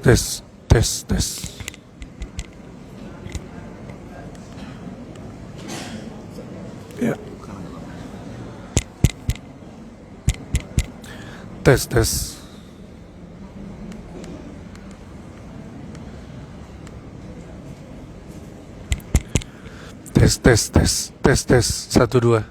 Tes. Ya. Tes. Tes. 1 2.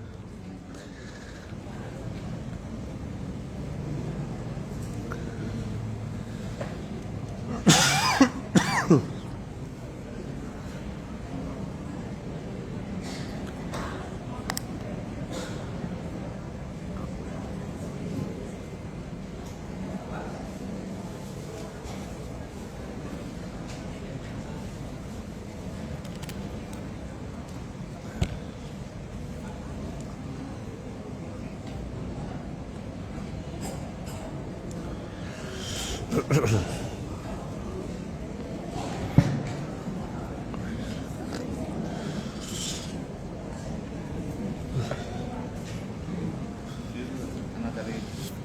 Karena dari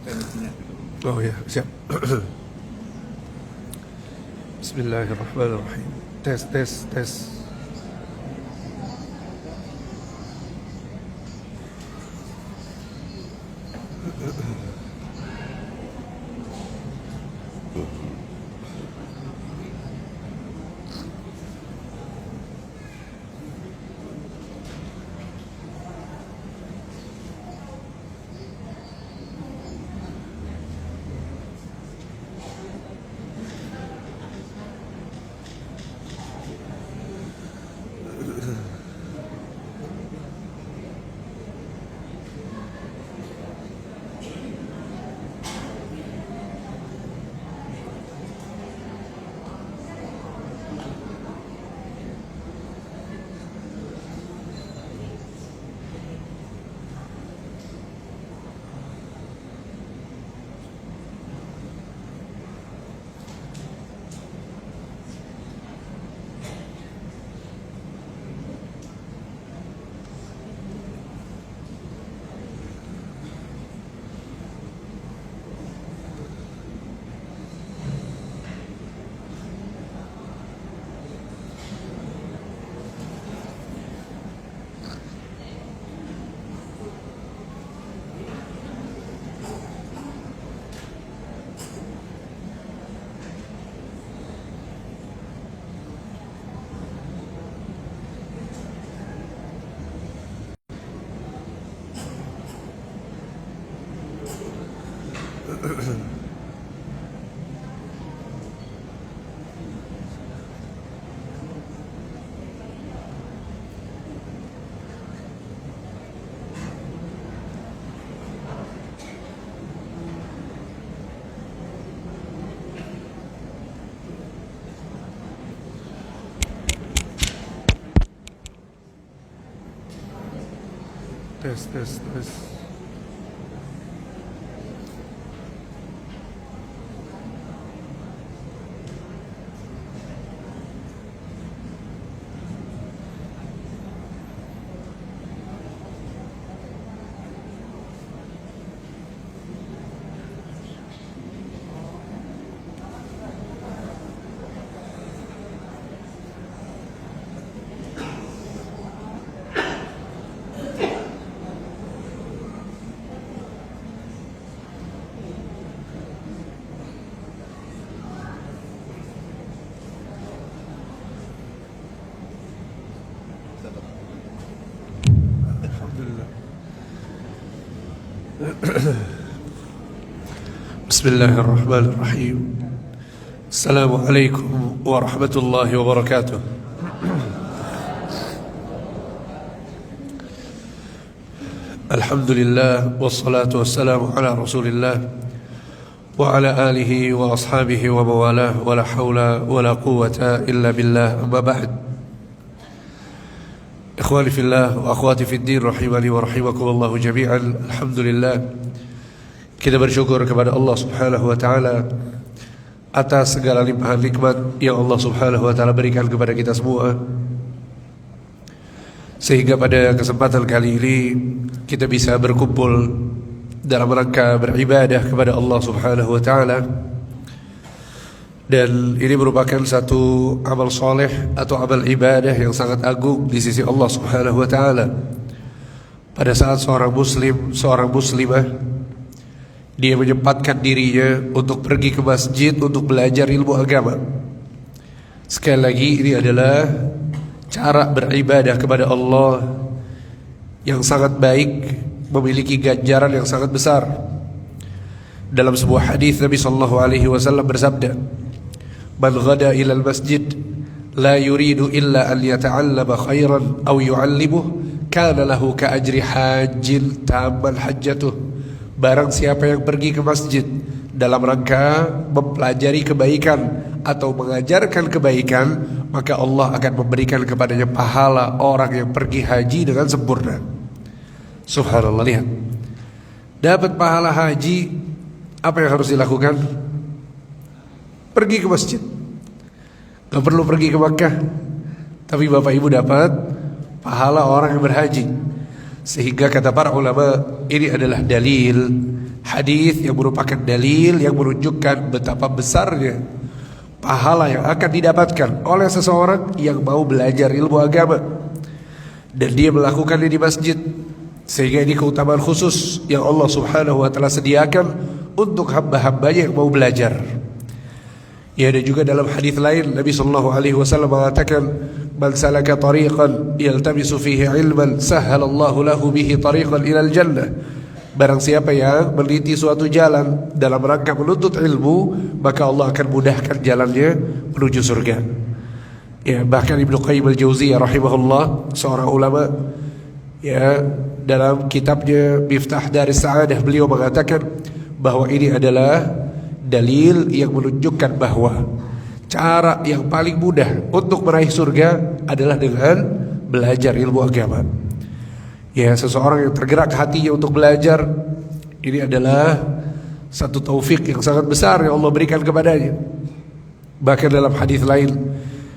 tensinya gitu. Oh ya, siap. Bismillahirrahmanirrahim. Tes. Tes, tes, tes. Alhamdulillah. Bismillahirrahmanirrahim. Assalamualaikum warahmatullahi wabarakatuh. Alhamdulillah wassalatu wassalamu ala Rasulillah wa ala alihi wa ashabihi wa mawalah wa la hawla wa la quwwata illa billah, amma ba'd. Ikhwani fillah wa akhwati fid din rahimani wa rahimakumullah jami'an. Alhamdulillah, kita bersyukur kepada Allah Subhanahu wa taala atas segala limpahan nikmat yang Allah Subhanahu wa taala berikan kepada kita semua, sehingga pada kesempatan kali ini kita bisa berkumpul dalam rangka beribadah kepada Allah Subhanahu wa taala. Dan ini merupakan satu amal soleh atau amal ibadah yang sangat agung di sisi Allah Subhanahu wa taala. Pada saat seorang muslim, seorang muslimah, dia menyempatkan dirinya untuk pergi ke masjid untuk belajar ilmu agama. Sekali lagi, ini adalah cara beribadah kepada Allah yang sangat baik, memiliki ganjaran yang sangat besar. Dalam sebuah hadis Nabi sallallahu alaihi wasallam bersabda, "Man ghada ila al-masjid la yuridu illa an yata'allama khairan aw yu'allimuh, kana lahu ka ajri hajjin tammal hajjatuh." Barang siapa yang pergi ke masjid dalam rangka mempelajari kebaikan atau mengajarkan kebaikan, maka Allah akan memberikan kepadanya pahala orang yang pergi haji dengan sempurna. Subhanallah, lihat. Dapat pahala haji, apa yang harus dilakukan? Pergi ke masjid. Gak perlu pergi ke Makkah, tapi Bapak Ibu dapat pahala orang yang berhaji. Sehingga kata para ulama, ini adalah dalil hadis yang merupakan dalil yang menunjukkan betapa besarnya pahala yang akan didapatkan oleh seseorang yang mau belajar ilmu agama dan dia melakukannya di masjid. Sehingga ini keutamaan khusus yang Allah Subhanahu wa taala sediakan untuk hamba-hambanya yang mau belajar. Ya, ada juga dalam hadis lain Nabi sallallahu alaihi wasallam mengatakan, "Man salaka tariqan yaltamisu fihi ilman, sahhalallahu lahu bihi tariqan ilal jannah." Barang siapa yang meneliti suatu jalan dalam rangka menuntut ilmu, maka Allah akan mudahkan jalannya menuju surga. Ya, bahkan Ibnu Qayyim al-Jauziyah rahimahullah, seorang ulama, ya, dalam kitabnya Miftah Daris Sa'adah, beliau mengatakan bahwa ini adalah dalil yang menunjukkan bahwa cara yang paling mudah untuk meraih surga adalah dengan belajar ilmu agama. Ya, seseorang yang tergerak hatinya untuk belajar, ini adalah satu taufik yang sangat besar yang Allah berikan kepadanya. Bahkan dalam hadis lain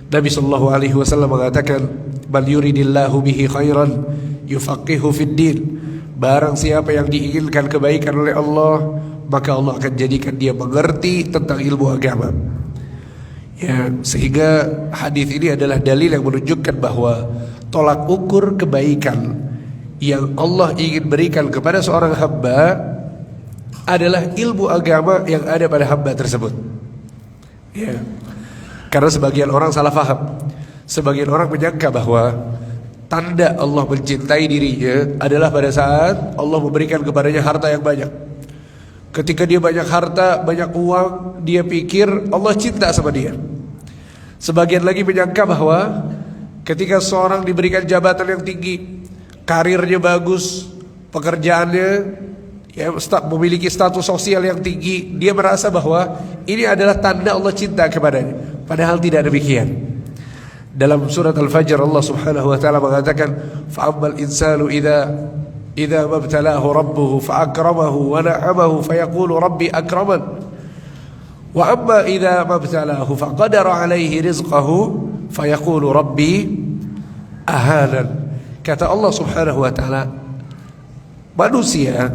Nabi sallallahu alaihi wasallam mengatakan, "Man yuridillahu bihi khairan yufaqihu fid din." Barang siapa yang diinginkan kebaikan oleh Allah, maka Allah akan jadikan dia mengerti tentang ilmu agama. Ya, sehingga hadis ini adalah dalil yang menunjukkan bahwa tolak ukur kebaikan yang Allah ingin berikan kepada seorang hamba adalah ilmu agama yang ada pada hamba tersebut. Ya. Karena sebagian orang salah faham. Sebagian orang menyangka bahwa tanda Allah mencintai dirinya adalah pada saat Allah memberikan kepadanya harta yang banyak. Ketika dia banyak harta, banyak uang, dia pikir Allah cinta sama dia. Sebagian lagi menyangka bahwa ketika seorang diberikan jabatan yang tinggi, karirnya bagus, pekerjaannya ya, memiliki status sosial yang tinggi, dia merasa bahwa ini adalah tanda Allah cinta kepadanya. Padahal tidak demikian. Dalam surat Al-Fajr Allah Subhanahu wa taala mengatakan, "Fa'ammal insanu idza mabtalahu rabbuhu fa'akramahu wa na'amahu fayaqulu rabbi akraman. Wa amma idza mabtalahu faqadara 'alaihi rizqahu fayaqulu rabbi ahanan." Kata Allah Subhanahu wa taala, manusia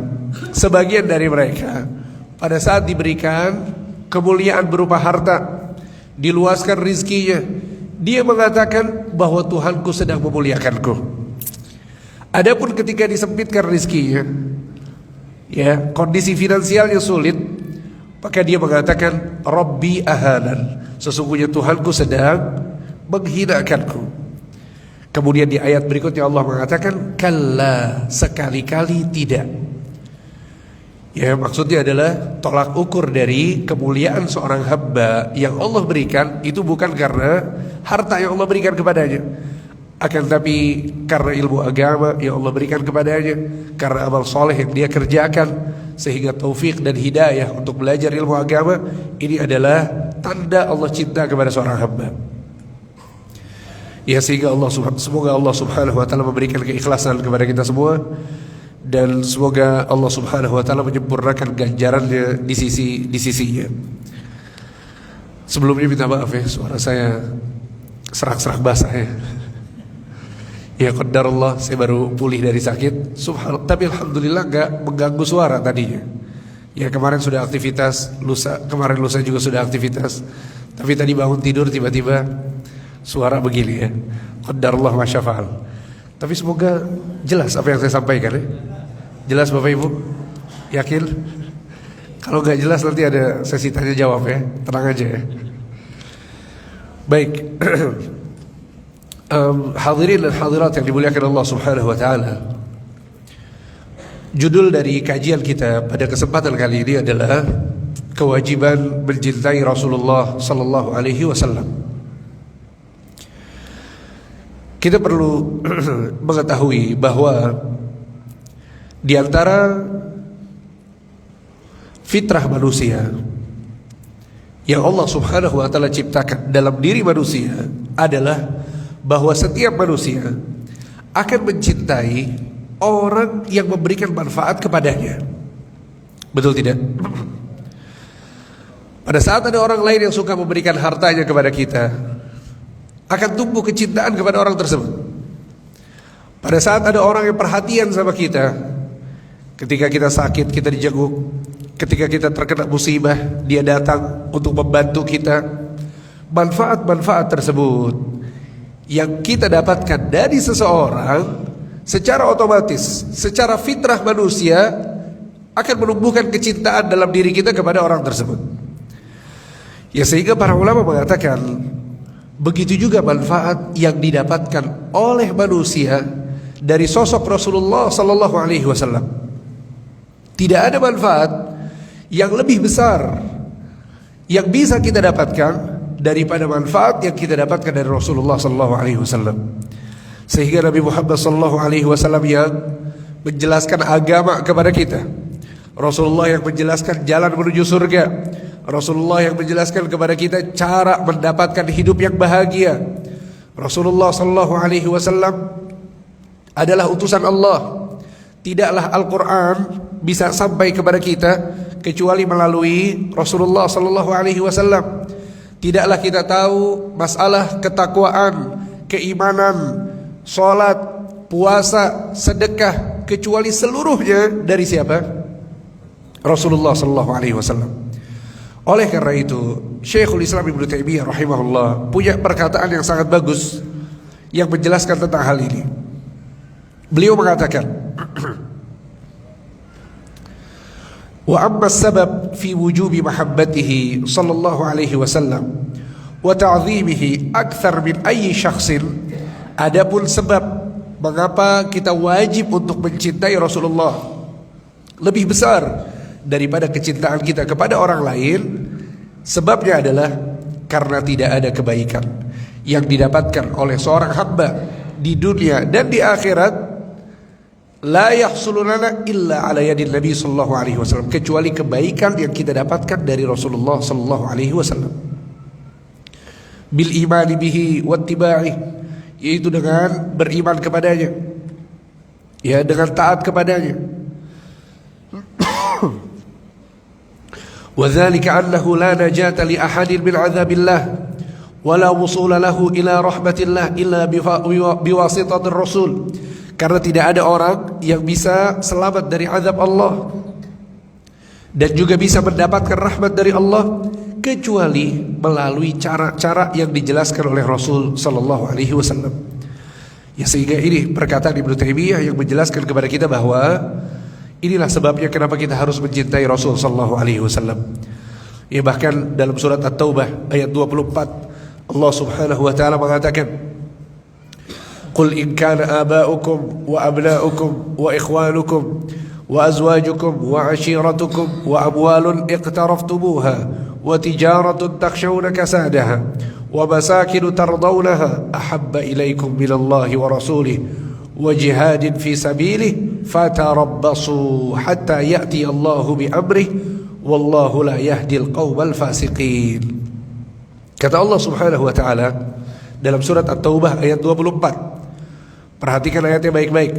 sebagian dari mereka pada saat diberikan kemuliaan berupa harta, diluaskan rizkinya, dia mengatakan bahwa Tuhanku sedang memuliakanku. Adapun ketika disempitkan rizkinya, ya, kondisi finansialnya sulit, maka dia mengatakan Rabbi ahanan, sesungguhnya Tuhanku sedang menghinakanku. Kemudian di ayat berikutnya Allah mengatakan kalla, sekali-kali tidak. Ya, maksudnya adalah tolak ukur dari kemuliaan seorang hamba yang Allah berikan itu bukan karena harta yang Allah berikan kepadanya, akan tapi karena ilmu agama yang Allah berikan kepadanya, karena amal soleh yang dia kerjakan, sehingga taufik dan hidayah untuk belajar ilmu agama. Ini adalah tanda Allah cinta kepada seorang hamba. Ya, sehingga semoga Allah Subhanahu wa taala memberikan keikhlasan kepada kita semua, dan semoga Allah Subhanahu wa taala menyempurnakan ganjarannya di sisinya. Sebelumnya minta maaf ya, suara saya serak-serak basah ya. Ya qadarullah, saya baru pulih dari sakit. Subhanallah, tapi alhamdulillah enggak mengganggu suara tadinya. Ya, kemarin sudah aktivitas, kemarin lusa juga sudah aktivitas. Tapi tadi bangun tidur tiba-tiba suara begini ya. Qadarullah ma syafa'al. Tapi semoga jelas apa yang saya sampaikan ya. Jelas Bapak Ibu? Yakin? Kalau nggak jelas nanti ada sesi tanya jawab ya. Tenang aja ya. Baik. Hadirin dan hadirat yang dimuliakan Allah Subhanahu wa taala. Judul dari kajian kita pada kesempatan kali ini adalah kewajiban mencintai Rasulullah sallallahu alaihi wasallam. Kita perlu mengetahui bahwa di antara fitrah manusia yang Allah Subhanahu wa taala ciptakan dalam diri manusia adalah bahwa setiap manusia akan mencintai orang yang memberikan manfaat kepadanya. Betul tidak? Pada saat ada orang lain yang suka memberikan hartanya kepada kita, akan tumbuh kecintaan kepada orang tersebut. Pada saat ada orang yang perhatian sama kita, ketika kita sakit kita dijenguk, ketika kita terkena musibah dia datang untuk membantu kita. Manfaat-manfaat tersebut yang kita dapatkan dari seseorang secara otomatis, secara fitrah manusia akan menumbuhkan kecintaan dalam diri kita kepada orang tersebut. Ya, sehingga para ulama mengatakan begitu juga manfaat yang didapatkan oleh manusia dari sosok Rasulullah sallallahu alaihi wasallam. Tidak ada manfaat yang lebih besar yang bisa kita dapatkan daripada manfaat yang kita dapatkan dari Rasulullah sallallahu alaihi wasallam. Sehingga Nabi Muhammad sallallahu alaihi wasallam yang menjelaskan agama kepada kita, Rasulullah yang menjelaskan jalan menuju surga, Rasulullah yang menjelaskan kepada kita cara mendapatkan hidup yang bahagia. Rasulullah sallallahu alaihi wasallam adalah utusan Allah. Tidaklah Al-Quran bisa sampai kepada kita kecuali melalui Rasulullah sallallahu alaihi wasallam. Tidaklah kita tahu masalah ketakwaan, keimanan, sholat, puasa, sedekah kecuali seluruhnya dari siapa? Rasulullah sallallahu alaihi wasallam. Oleh karena itu, Syekhul Islam Ibnu Taimiyah rahimahullah punya perkataan yang sangat bagus yang menjelaskan tentang hal ini. Beliau mengatakan, wa amma sabab fi wujubi mahabbatihi sallallahu alaihi wasallam wa ta'zimihi akthar min ayyi syakhsin. Adapun sebab mengapa kita wajib untuk mencintai Rasulullah lebih besar daripada kecintaan kita kepada orang lain, sebabnya adalah karena tidak ada kebaikan yang didapatkan oleh seorang hamba di dunia dan di akhirat, la yahsulu lana illa ala yadin Nabi sallallahu alaihi wasallam, kecuali kebaikan yang kita dapatkan dari Rasulullah sallallahu alaihi wasallam. Bil imani bihi wattiba'i, yaitu dengan beriman kepadanya, ya, dengan taat kepadanya. Wa dzalika annahu la najata li ahadin min 'adzabillah wa la wusula lahu ila rahmatillah illa biwasitatir rasul. Karena tidak ada orang yang bisa selamat dari azab Allah dan juga bisa mendapatkan rahmat dari Allah kecuali melalui cara-cara yang dijelaskan oleh Rasul sallallahu alaihi wasallam. Ya, sehingga ini perkataan Ibnu Taimiyah yang menjelaskan kepada kita bahwa inilah sebabnya kenapa kita harus mencintai Rasul sallallahu alaihi wasallam. Ya, bahkan dalam surat At-Taubah ayat 24 Allah Subhanahu wa taala mengatakan, Qul in kana aba'ukum wa abna'ukum wa ikhwanukum wa azwajukum wa ashiratukum wa amwalun iqtaraftumuha wa tijaratun takhshawna kasadaha wa masakin tardawnaha ahabba ilaykum minallahi wa rasulih wa jihadin fi sabilih fatarabbasu hatta ya'ti Allahu bi amrih wallahu la yahdil qawmal fasiqin. Kata Allah Subhanahu wa taala dalam surat At-Taubah ayat 24. Perhatikan ayatnya baik-baik.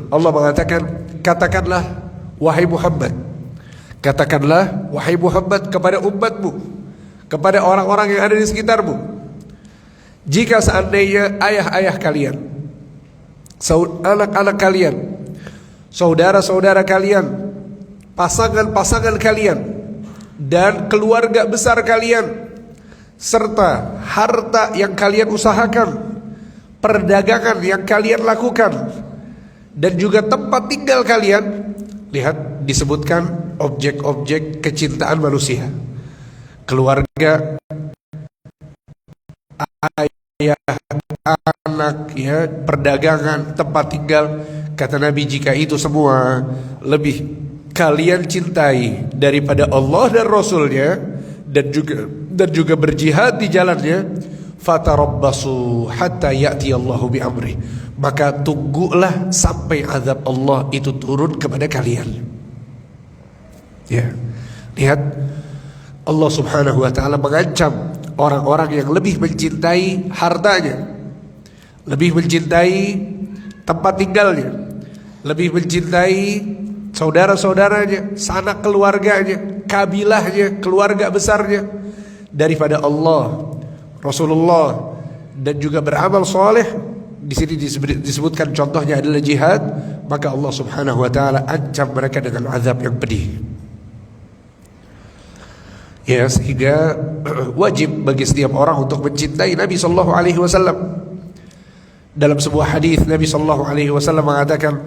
Allah mengatakan, katakanlah wahai Muhammad, katakanlah wahai Muhammad kepada umatmu, kepada orang-orang yang ada di sekitarmu, jika seandainya ayah-ayah kalian, anak-anak kalian, saudara-saudara kalian, pasangan-pasangan kalian, dan keluarga besar kalian, serta harta yang kalian usahakan, perdagangan yang kalian lakukan, dan juga tempat tinggal kalian. Lihat, disebutkan objek-objek kecintaan manusia, keluarga, ayah, anak, ya, perdagangan, tempat tinggal. Kata Nabi, jika itu semua lebih kalian cintai daripada Allah dan Rasulnya, dan juga berjihad di jalannya, fatarabbasu hatta ya'ti Allahu bi amrih, maka tunggulah sampai azab Allah itu turun kepada kalian. Ya, lihat, Allah Subhanahu wa taala mengancam orang-orang yang lebih mencintai hartanya, lebih mencintai tempat tinggalnya, lebih mencintai saudara-saudaranya, sanak keluarganya, kabilahnya, keluarga besarnya daripada Allah, Rasulullah, dan juga beramal soleh. Di sini disebutkan contohnya adalah jihad. Maka Allah Subhanahu wa taala ancam mereka dengan azab yang pedih. Ya, sehingga wajib bagi setiap orang untuk mencintai Nabi sallallahu alaihi wasallam. Dalam sebuah hadis Nabi sallallahu alaihi wasallam mengatakan,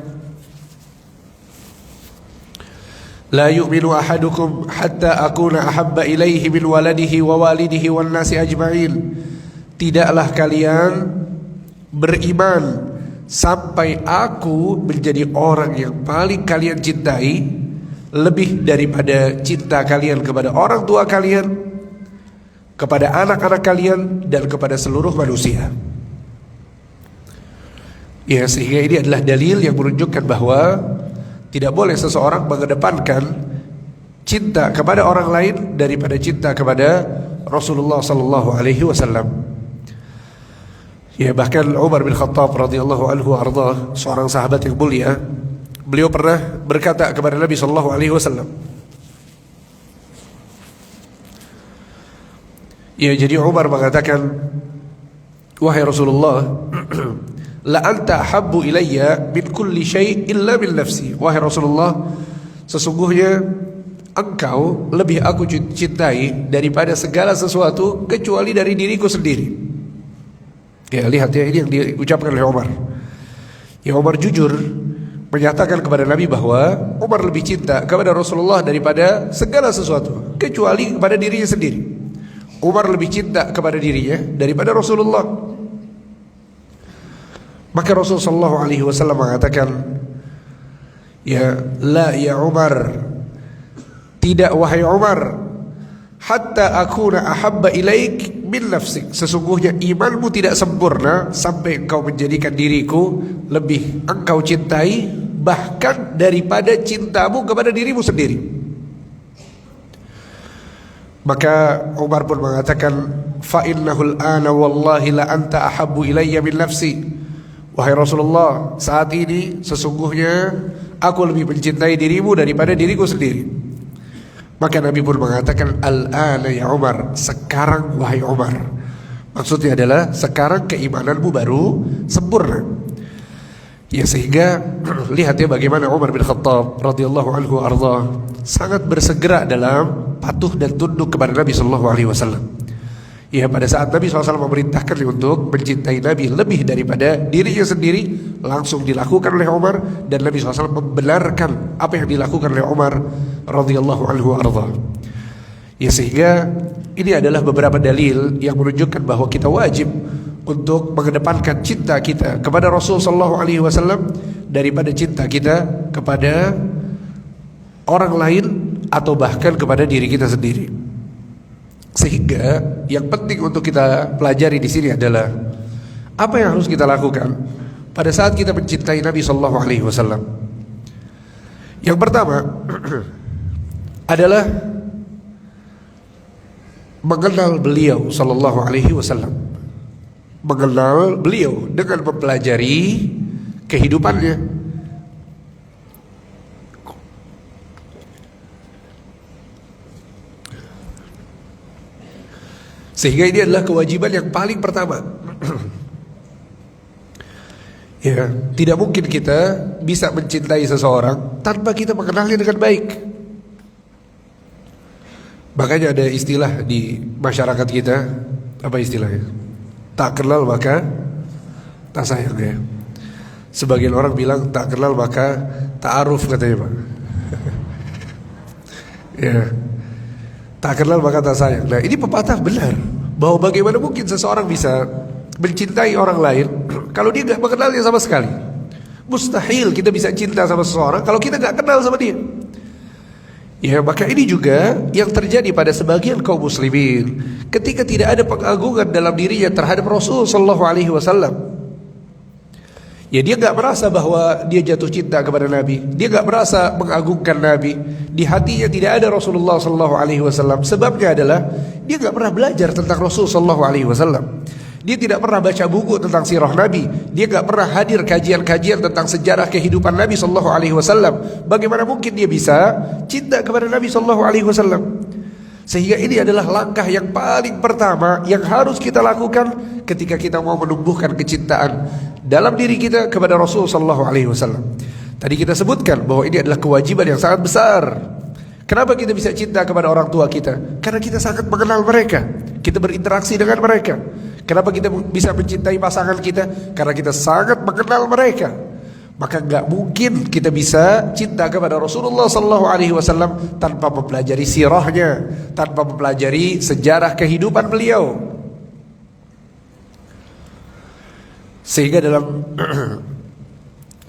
La yu'minu ahadukum hatta akuna ahabba ilaihi min waladihi wa walidihi wan nasi ajma'in. Tidaklah kalian beriman sampai aku menjadi orang yang paling kalian cintai, lebih daripada cinta kalian kepada orang tua kalian, kepada anak-anak kalian, dan kepada seluruh manusia. Ya, sehingga ini adalah dalil yang menunjukkan bahwa tidak boleh seseorang mengedepankan cinta kepada orang lain daripada cinta kepada Rasulullah sallallahu alaihi wasallam. Ya, bahkan Umar bin Khattab radhiyallahu anhu arda, seorang sahabat yang mulia, beliau pernah berkata kepada Nabi sallallahu alaihi wasallam. Ya, jadi Umar mengatakan, wahai Rasulullah, la anta habbu ilayya min kulli syai' illa min nafsi. Wahai Rasulullah, sesungguhnya engkau lebih aku cintai daripada segala sesuatu kecuali dari diriku sendiri. Ya, lihat ya, ini yang diucapkan oleh Umar. Ya, Umar jujur menyatakan kepada Nabi bahwa Umar lebih cinta kepada Rasulullah daripada segala sesuatu kecuali kepada dirinya sendiri. Umar lebih cinta kepada dirinya daripada Rasulullah. Maka Rasul sallallahu alaihi wasallam mengatakan, ya la ya Umar, tidak wahai Umar, hatta akuna ahabba ilaik min nafsik, sesungguhnya imanmu tidak sempurna sampai engkau menjadikan diriku lebih engkau cintai bahkan daripada cintamu kepada dirimu sendiri. Maka Umar pun mengatakan, fa innahul ana wallahi la anta ahabbu ilayya min nafsi, wahai Rasulullah, saat ini sesungguhnya aku lebih mencintai dirimu daripada diriku sendiri. Maka Nabi pun mengatakan, al-ana ya Umar, sekarang wahai Umar. Maksudnya adalah sekarang keimananmu baru sempurna. Ya, sehingga lihat ya bagaimana Umar bin Khattab radhiyallahu anhu arda sangat bersegera dalam patuh dan tunduk kepada Nabi sallallahu alaihi wasallam. Ya, pada saat Nabi SAW memerintahkan untuk mencintai Nabi lebih daripada dirinya sendiri, langsung dilakukan oleh Umar, dan Nabi SAW membenarkan apa yang dilakukan oleh Umar radhiyallahu anhu arda. Ya, sehingga ini adalah beberapa dalil yang menunjukkan bahwa kita wajib untuk mengedepankan cinta kita kepada Rasul sallallahu alaihi wasallam daripada cinta kita kepada orang lain atau bahkan kepada diri kita sendiri. Sehingga yang penting untuk kita pelajari di sini adalah apa yang harus kita lakukan pada saat kita mencintai Nabi sallallahu alaihi wasallam. Yang pertama adalah mengenal beliau sallallahu alaihi wasallam. Mengenal beliau dengan mempelajari kehidupannya. Sehingga ini adalah kewajiban yang paling pertama. Ya, tidak mungkin kita bisa mencintai seseorang tanpa kita mengenalnya dengan baik. Makanya ada istilah di masyarakat kita, apa istilahnya? Tak kenal maka tak sayang ya. Sebagian orang bilang tak kenal maka ta'aruf katanya Pak. Ya. Tak kenal maka tak sayang. Nah, ini pepatah benar, bahwa bagaimana mungkin seseorang bisa mencintai orang lain kalau dia gak mengenalnya sama sekali. Mustahil kita bisa cinta sama seseorang kalau kita gak kenal sama dia. Ya, maka ini juga yang terjadi pada sebagian kaum muslimin ketika tidak ada pengagungan dalam dirinya terhadap Rasul sallallahu alaihi wasallam. Ya, dia gak merasa bahwa dia jatuh cinta kepada Nabi, dia gak merasa mengagungkan Nabi. Di hatinya tidak ada Rasulullah sallallahu alaihi wasallam. Sebabnya adalah dia gak pernah belajar tentang Rasul sallallahu alaihi wasallam. Dia tidak pernah baca buku tentang sirah Nabi. Dia gak pernah hadir kajian-kajian tentang sejarah kehidupan Nabi sallallahu alaihi wasallam. Bagaimana mungkin dia bisa cinta kepada Nabi sallallahu alaihi wasallam? Sehingga ini adalah langkah yang paling pertama yang harus kita lakukan ketika kita mau menumbuhkan kecintaan dalam diri kita kepada Rasul sallallahu alaihi wasallam. Tadi kita sebutkan bahwa ini adalah kewajiban yang sangat besar. Kenapa kita bisa cinta kepada orang tua kita? Karena kita sangat mengenal mereka, kita berinteraksi dengan mereka. Kenapa kita bisa mencintai pasangan kita? Karena kita sangat mengenal mereka. Maka gak mungkin kita bisa cinta kepada Rasulullah sallallahu alaihi wasallam tanpa mempelajari sirahnya, tanpa mempelajari sejarah kehidupan beliau. Sehingga dalam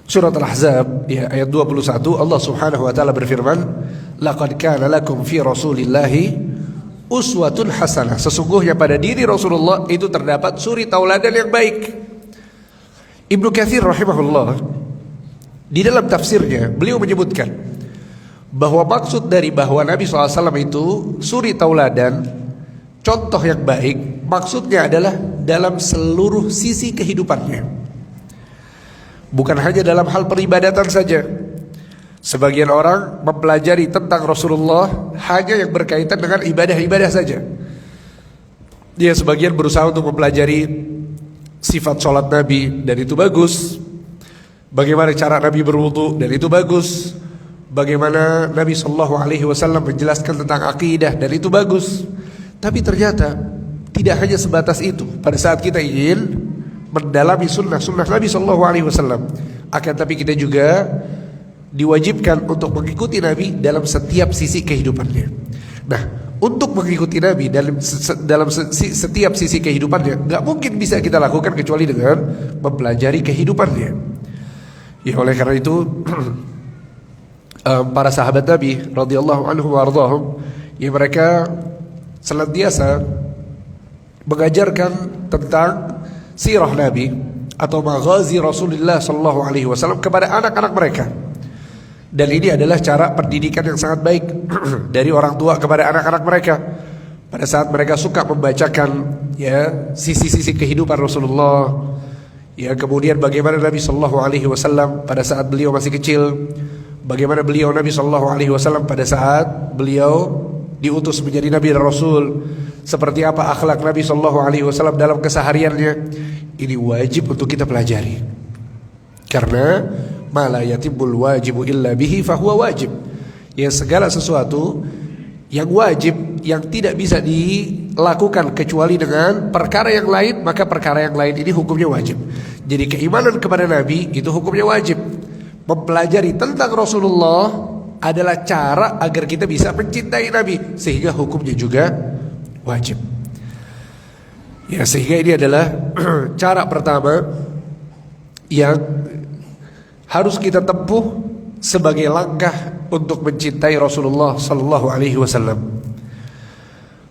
surat Al-Ahzab ya, ayat 21 Allah Subhanahu wa taala berfirman, laqad kana lakum fi Rasulillahi uswatun hasanah. Sesungguhnya pada diri Rasulullah itu terdapat suri tauladan yang baik. Ibnu Katsir rahimahullah di dalam tafsirnya beliau menyebutkan bahwa maksud dari bahwa Nabi SAW itu suri tauladan, contoh yang baik, maksudnya adalah dalam seluruh sisi kehidupannya, bukan hanya dalam hal peribadatan saja. Sebagian orang mempelajari tentang Rasulullah hanya yang berkaitan dengan ibadah-ibadah saja. Dia sebagian berusaha untuk mempelajari sifat sholat Nabi, dan itu bagus. Bagaimana cara Nabi berwudu, dan itu bagus. Bagaimana Nabi sallallahu alaihi wasallam menjelaskan tentang akidah, dan itu bagus. Tapi ternyata tidak hanya sebatas itu. Pada saat kita ingin mendalami sunnah Nabi sallallahu alaihi wasallam, akan tapi kita juga diwajibkan untuk mengikuti Nabi dalam setiap sisi kehidupannya. Nah, untuk mengikuti Nabi dalam setiap sisi kehidupannya, gak mungkin bisa kita lakukan kecuali dengan mempelajari kehidupannya. Ya, oleh karena itu para sahabat Nabi radhiyallahu anhum wa ardhahum, yang mereka senantiasa mengajarkan tentang sirah Nabi atau maghazi Rasulullah sallallahu alaihi wasallam kepada anak-anak mereka. Dan ini adalah cara pendidikan yang sangat baik dari orang tua kepada anak-anak mereka. Pada saat mereka suka membacakan ya sisi-sisi kehidupan Rasulullah, ya kemudian bagaimana Nabi sallallahu alaihi wasallam pada saat beliau masih kecil, bagaimana beliau Nabi sallallahu alaihi wasallam pada saat beliau diutus menjadi Nabi dan Rasul, seperti apa akhlak Nabi sallallahu alaihi wasallam dalam kesehariannya. Ini wajib untuk kita pelajari. Karena ma la yatibbul wajibu illa bihi fahuwa wajib. Ya, segala sesuatu yang wajib yang tidak bisa dilakukan kecuali dengan perkara yang lain, maka perkara yang lain ini hukumnya wajib. Jadi keimanan kepada Nabi itu hukumnya wajib. Mempelajari tentang Rasulullah adalah cara agar kita bisa mencintai Nabi, sehingga hukumnya juga wajib. Ya, sehingga ini adalah cara pertama yang harus kita tempuh sebagai langkah untuk mencintai Rasulullah sallallahu alaihi wasallam.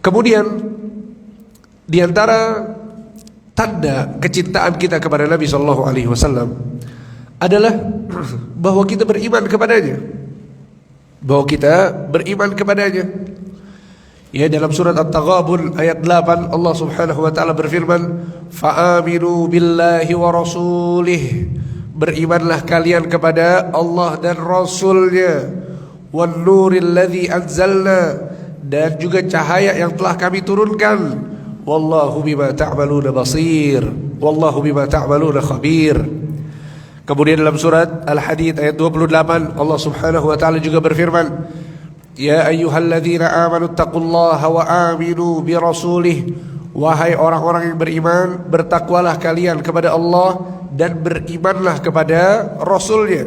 Kemudian di antara tanda kecintaan kita kepada Nabi sallallahu alaihi wasallam adalah bahwa kita beriman kepadanya. Bahwa kita beriman kepadanya. Ya, dalam surat At-Taghabun ayat 8 Allah Subhanahu wa taala berfirman, "Fa'aminu billahi wa rasulih." Berimanlah kalian kepada Allah dan Rasulnya, wan nuril ladzi anzalna, dan juga cahaya yang telah kami turunkan, wallahu bima ta'maluna basir, wallahu bima ta'maluna khabir. Kemudian dalam surat Al-Hadid ayat 28 Allah Subhanahu wa taala juga berfirman, ya ayyuhalladzina amanu taqullaha wa aminu bi rasulih. Wahai orang-orang yang beriman, bertakwalah kalian kepada Allah dan berimanlah kepada Rasulnya.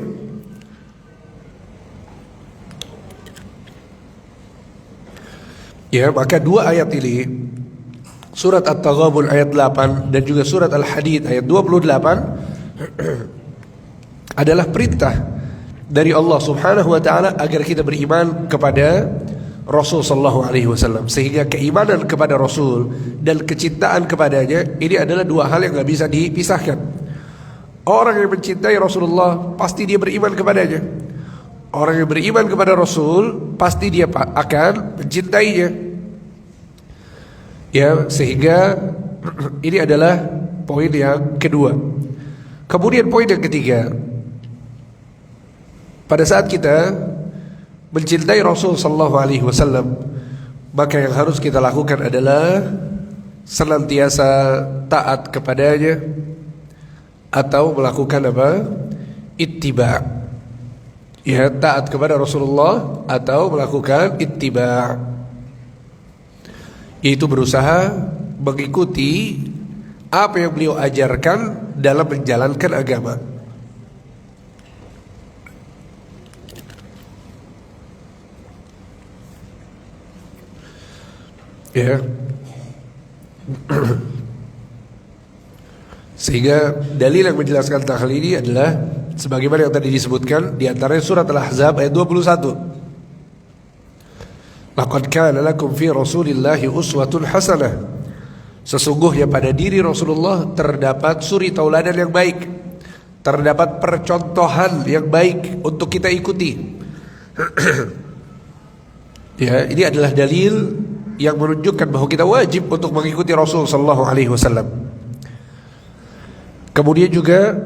Ya, maka dua ayat ini, surat At-Taghabun ayat 8 dan juga surat Al-Hadid ayat 28 adalah perintah dari Allah Subhanahu wa taala agar kita beriman kepada Rasul sallallahu alaihi wasallam. Sehingga keimanan kepada Rasul dan kecintaan kepadanya ini adalah dua hal yang enggak bisa dipisahkan. Orang yang mencintai Rasulullah pasti dia beriman kepadanya. Orang yang beriman kepada Rasul pasti dia akan mencintainya. Ya, sehingga ini adalah poin yang kedua. Kemudian poin yang ketiga, pada saat kita mencintai Rasul sallallahu alaihi wasallam, maka yang harus kita lakukan adalah senantiasa taat kepadanya atau melakukan apa? Ittiba'. Ya, taat kepada Rasulullah atau melakukan ittiba', yaitu berusaha mengikuti apa yang beliau ajarkan dalam menjalankan agama. Ya. Sehingga dalil yang menjelaskan tentang hal ini adalah sebagaimana yang tadi disebutkan di antaranya surat Al-Ahzab ayat 21. Laqad kana lakum fi Rasulillahi uswatun hasanah. Sesungguhnya pada diri Rasulullah terdapat suri tauladan yang baik, terdapat percontohan yang baik untuk kita ikuti. Ya, ini adalah dalil yang menunjukkan bahwa kita wajib untuk mengikuti Rasul sallallahu alaihi wasallam. Kemudian juga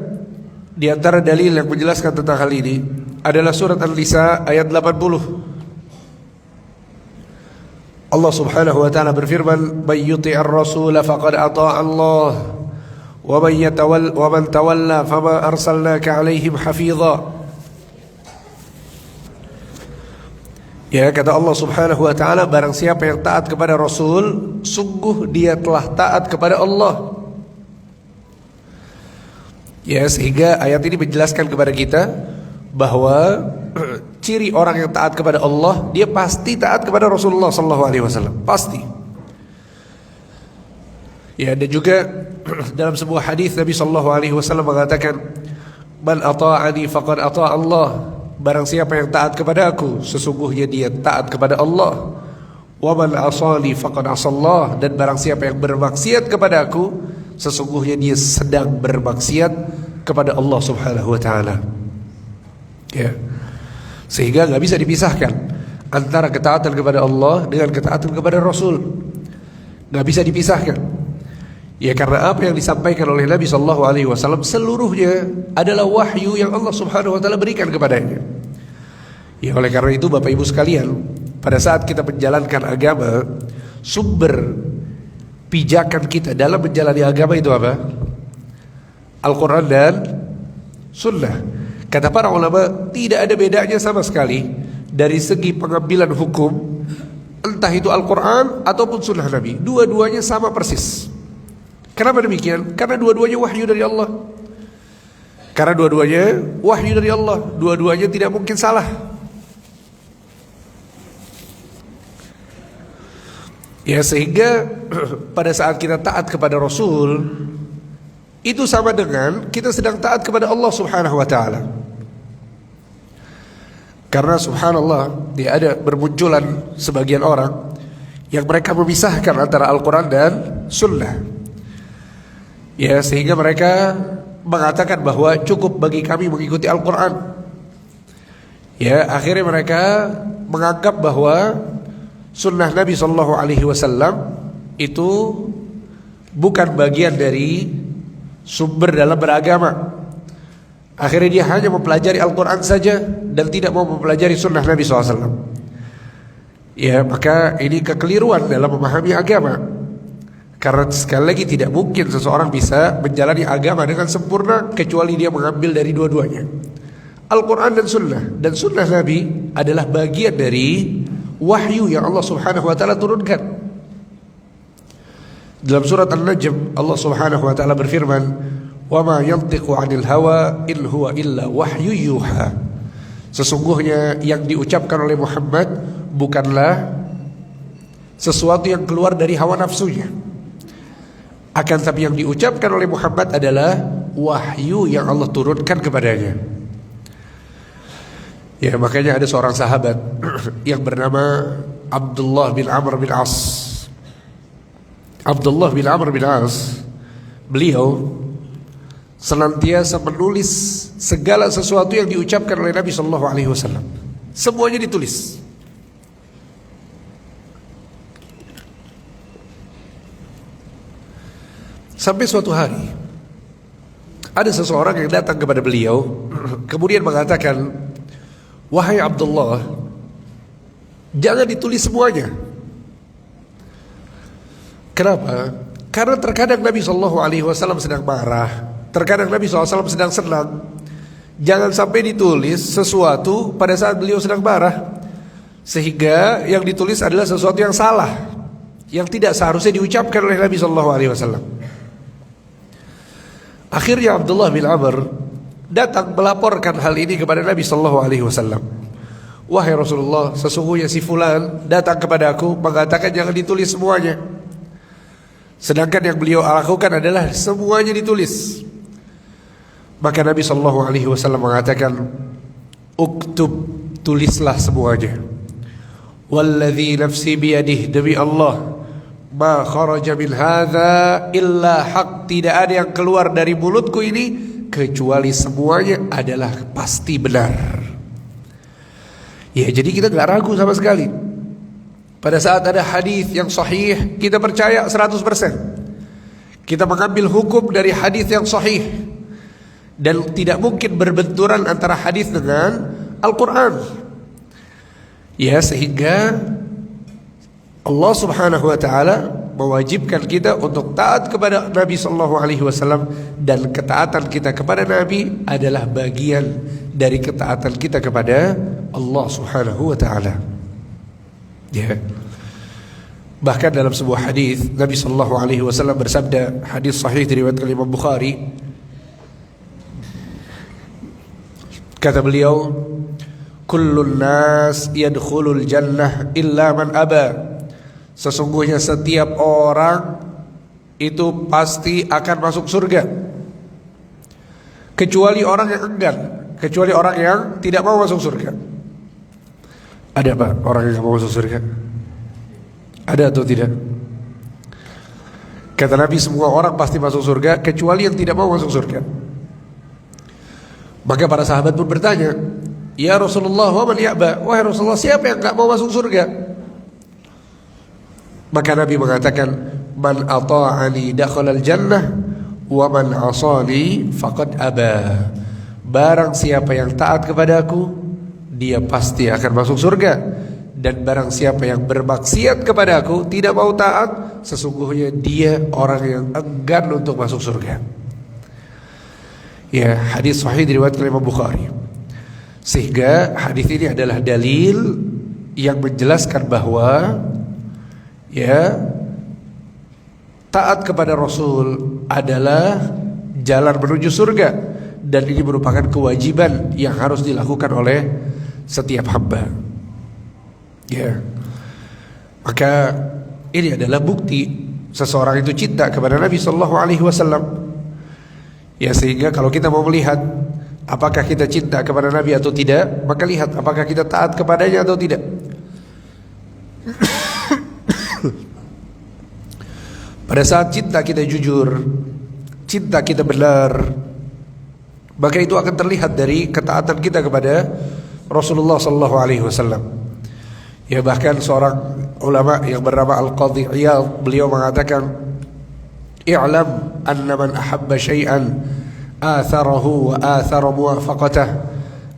di antara dalil yang menjelaskan tentang hal ini adalah surat An-Nisa ayat 80. Allah Subhanahu wa taala berfirman, "May yuti'ir rasul faqad ata'a Allah, wa man tawalla fama arsalnaka 'alaihim hafidha." Ya, kata Allah Subhanahu wa taala, barang siapa yang taat kepada Rasul, sungguh dia telah taat kepada Allah. Ya, sehingga ayat ini menjelaskan kepada kita bahwa ciri orang yang taat kepada Allah, dia pasti taat kepada Rasulullah sallallahu alaihi wasallam, pasti. Ya, dan juga dalam sebuah hadis Nabi sallallahu alaihi wasallam mengatakan, "Man ata'ani faqad ata'a Allah." barang siapa yang taat kepada aku, sesungguhnya dia taat kepada Allah. Wa man asani faqad asallah, dan barang siapa yang bermaksiat kepada aku, sesungguhnya dia sedang bermaksiat kepada Allah Subhanahu wa taala. Ya. Sehingga enggak bisa dipisahkan antara ketaatan kepada Allah dengan ketaatan kepada Rasul. Enggak bisa dipisahkan. Ya, karena apa yang disampaikan oleh Nabi sallallahu alaihi wasallam seluruhnya adalah wahyu yang Allah Subhanahu wa taala berikan kepadanya. Ya, oleh karena itu Bapak Ibu sekalian, pada saat kita menjalankan agama, sumber pijakan kita dalam menjalani agama itu apa? Al-Quran dan Sunnah. Kata para ulama, tidak ada bedanya sama sekali dari segi pengambilan hukum, entah itu Al-Quran ataupun Sunnah Nabi. Dua-duanya sama persis. Kenapa demikian? Karena dua-duanya wahyu dari Allah. Karena dua-duanya wahyu dari Allah, dua-duanya tidak mungkin salah. Ya, sehingga pada saat kita taat kepada Rasul, itu sama dengan kita sedang taat kepada Allah Subhanahu wa taala. Karena subhanallah, dia ada bermunculan sebagian orang yang mereka memisahkan antara Al-Quran dan Sunnah. Ya, sehingga mereka mengatakan bahwa cukup bagi kami mengikuti Al-Quran. Ya, akhirnya mereka menganggap bahwa Sunnah Nabi Sallallahu Alaihi Wasallam itu bukan bagian dari sumber dalam beragama. Akhirnya dia hanya mempelajari Al-Quran saja dan tidak mau mempelajari Sunnah Nabi SAW. Ya, maka ini kekeliruan dalam memahami agama. Karena sekali lagi tidak mungkin seseorang bisa menjalani agama dengan sempurna kecuali dia mengambil dari dua-duanya, Al-Quran dan Sunnah. Dan Sunnah Nabi adalah bagian dari wahyu yang Allah Subhanahu wa taala turunkan. Dalam surat An-Najm Allah Subhanahu wa taala berfirman, "Wa ma yantiqu 'anil hawa in huwa illa wahyu yuha." Sesungguhnya yang diucapkan oleh Muhammad bukanlah sesuatu yang keluar dari hawa nafsunya. Akan tapi yang diucapkan oleh Muhammad adalah wahyu yang Allah turunkan kepadanya. Ya, makanya ada seorang sahabat yang bernama Abdullah bin Amr bin As. Abdullah bin Amr bin As, beliau senantiasa menulis segala sesuatu yang diucapkan oleh Nabi sallallahu alaihi wasallam. Semuanya ditulis. Sampai suatu hari ada seseorang yang datang kepada beliau kemudian mengatakan, "Wahai Abdullah, jangan ditulis semuanya." Kenapa? Karena terkadang Nabi SAW sedang marah, terkadang Nabi SAW sedang senang. Jangan sampai ditulis sesuatu pada saat beliau sedang marah, sehingga yang ditulis adalah sesuatu yang salah, yang tidak seharusnya diucapkan oleh Nabi SAW. Akhirnya Abdullah bin Amr datang melaporkan hal ini kepada Nabi SAW. "Wahai Rasulullah, sesungguhnya si fulan datang kepada aku mengatakan jangan ditulis semuanya. Sedangkan yang beliau lakukan adalah semuanya ditulis." Maka Nabi SAW mengatakan, "Uktub, tulislah semuanya. Walladzi nafsi biyadih, demi Allah, ma kharaja min hadza illa haq, tidak ada yang keluar dari mulutku ini kecuali semuanya adalah pasti benar." Ya, jadi kita gak ragu sama sekali. Pada saat ada hadis yang sahih, kita percaya 100%. Kita mengambil hukum dari hadis yang sahih, dan tidak mungkin berbenturan antara hadis dengan Al-Quran. Ya, sehingga Allah Subhanahu wa taala mewajibkan kita untuk taat kepada Nabi sallallahu alaihi wasallam, dan ketaatan kita kepada Nabi adalah bagian dari ketaatan kita kepada Allah Subhanahu wa taala. Ya. Bahkan dalam sebuah hadis Nabi sallallahu alaihi wasallam bersabda, hadis sahih diriwayatkan Imam Bukhari. Kata beliau, "Kullun nas yadkhulul jannah illa man aba." Sesungguhnya setiap orang itu pasti akan masuk surga kecuali orang yang enggan, kecuali orang yang tidak mau masuk surga. Ada apa orang yang tidak mau masuk surga? Ada atau tidak? Kata Nabi, semua orang pasti masuk surga kecuali yang tidak mau masuk surga. Maka para sahabat pun bertanya, ya Rasulullah, wa man ya'ba? Wahai Rasulullah, siapa yang tidak mau masuk surga? Maka Nabi mengatakan, man ata'ani dakhalal jannah wa man asani faqad aba. Barang siapa yang taat kepadaku, dia pasti akan masuk surga. Dan barang siapa yang bermaksiat kepadaku, tidak mau taat, sesungguhnya dia orang yang enggan untuk masuk surga. Ya, hadis sahih diriwayatkan oleh Imam Bukhari. Sehingga hadis ini adalah dalil yang menjelaskan bahwa ya, taat kepada Rasul adalah jalan menuju surga, dan ini merupakan kewajiban yang harus dilakukan oleh setiap hamba. Ya, maka ini adalah bukti seseorang itu cinta kepada Nabi Sallallahu Alaihi Wasallam. Ya, sehingga kalau kita mau melihat apakah kita cinta kepada Nabi atau tidak, maka lihat apakah kita taat kepadanya atau tidak. Pada saat cinta kita jujur, cinta kita benar, maka itu akan terlihat dari ketaatan kita kepada Rasulullah Sallallahu Alaihi Wasallam. Ya, bahkan seorang ulama yang bernama Al-Qadhi Iyad, beliau mengatakan, i'lam anna man ahabba syai'an atharahu wa athara muwafaqatah.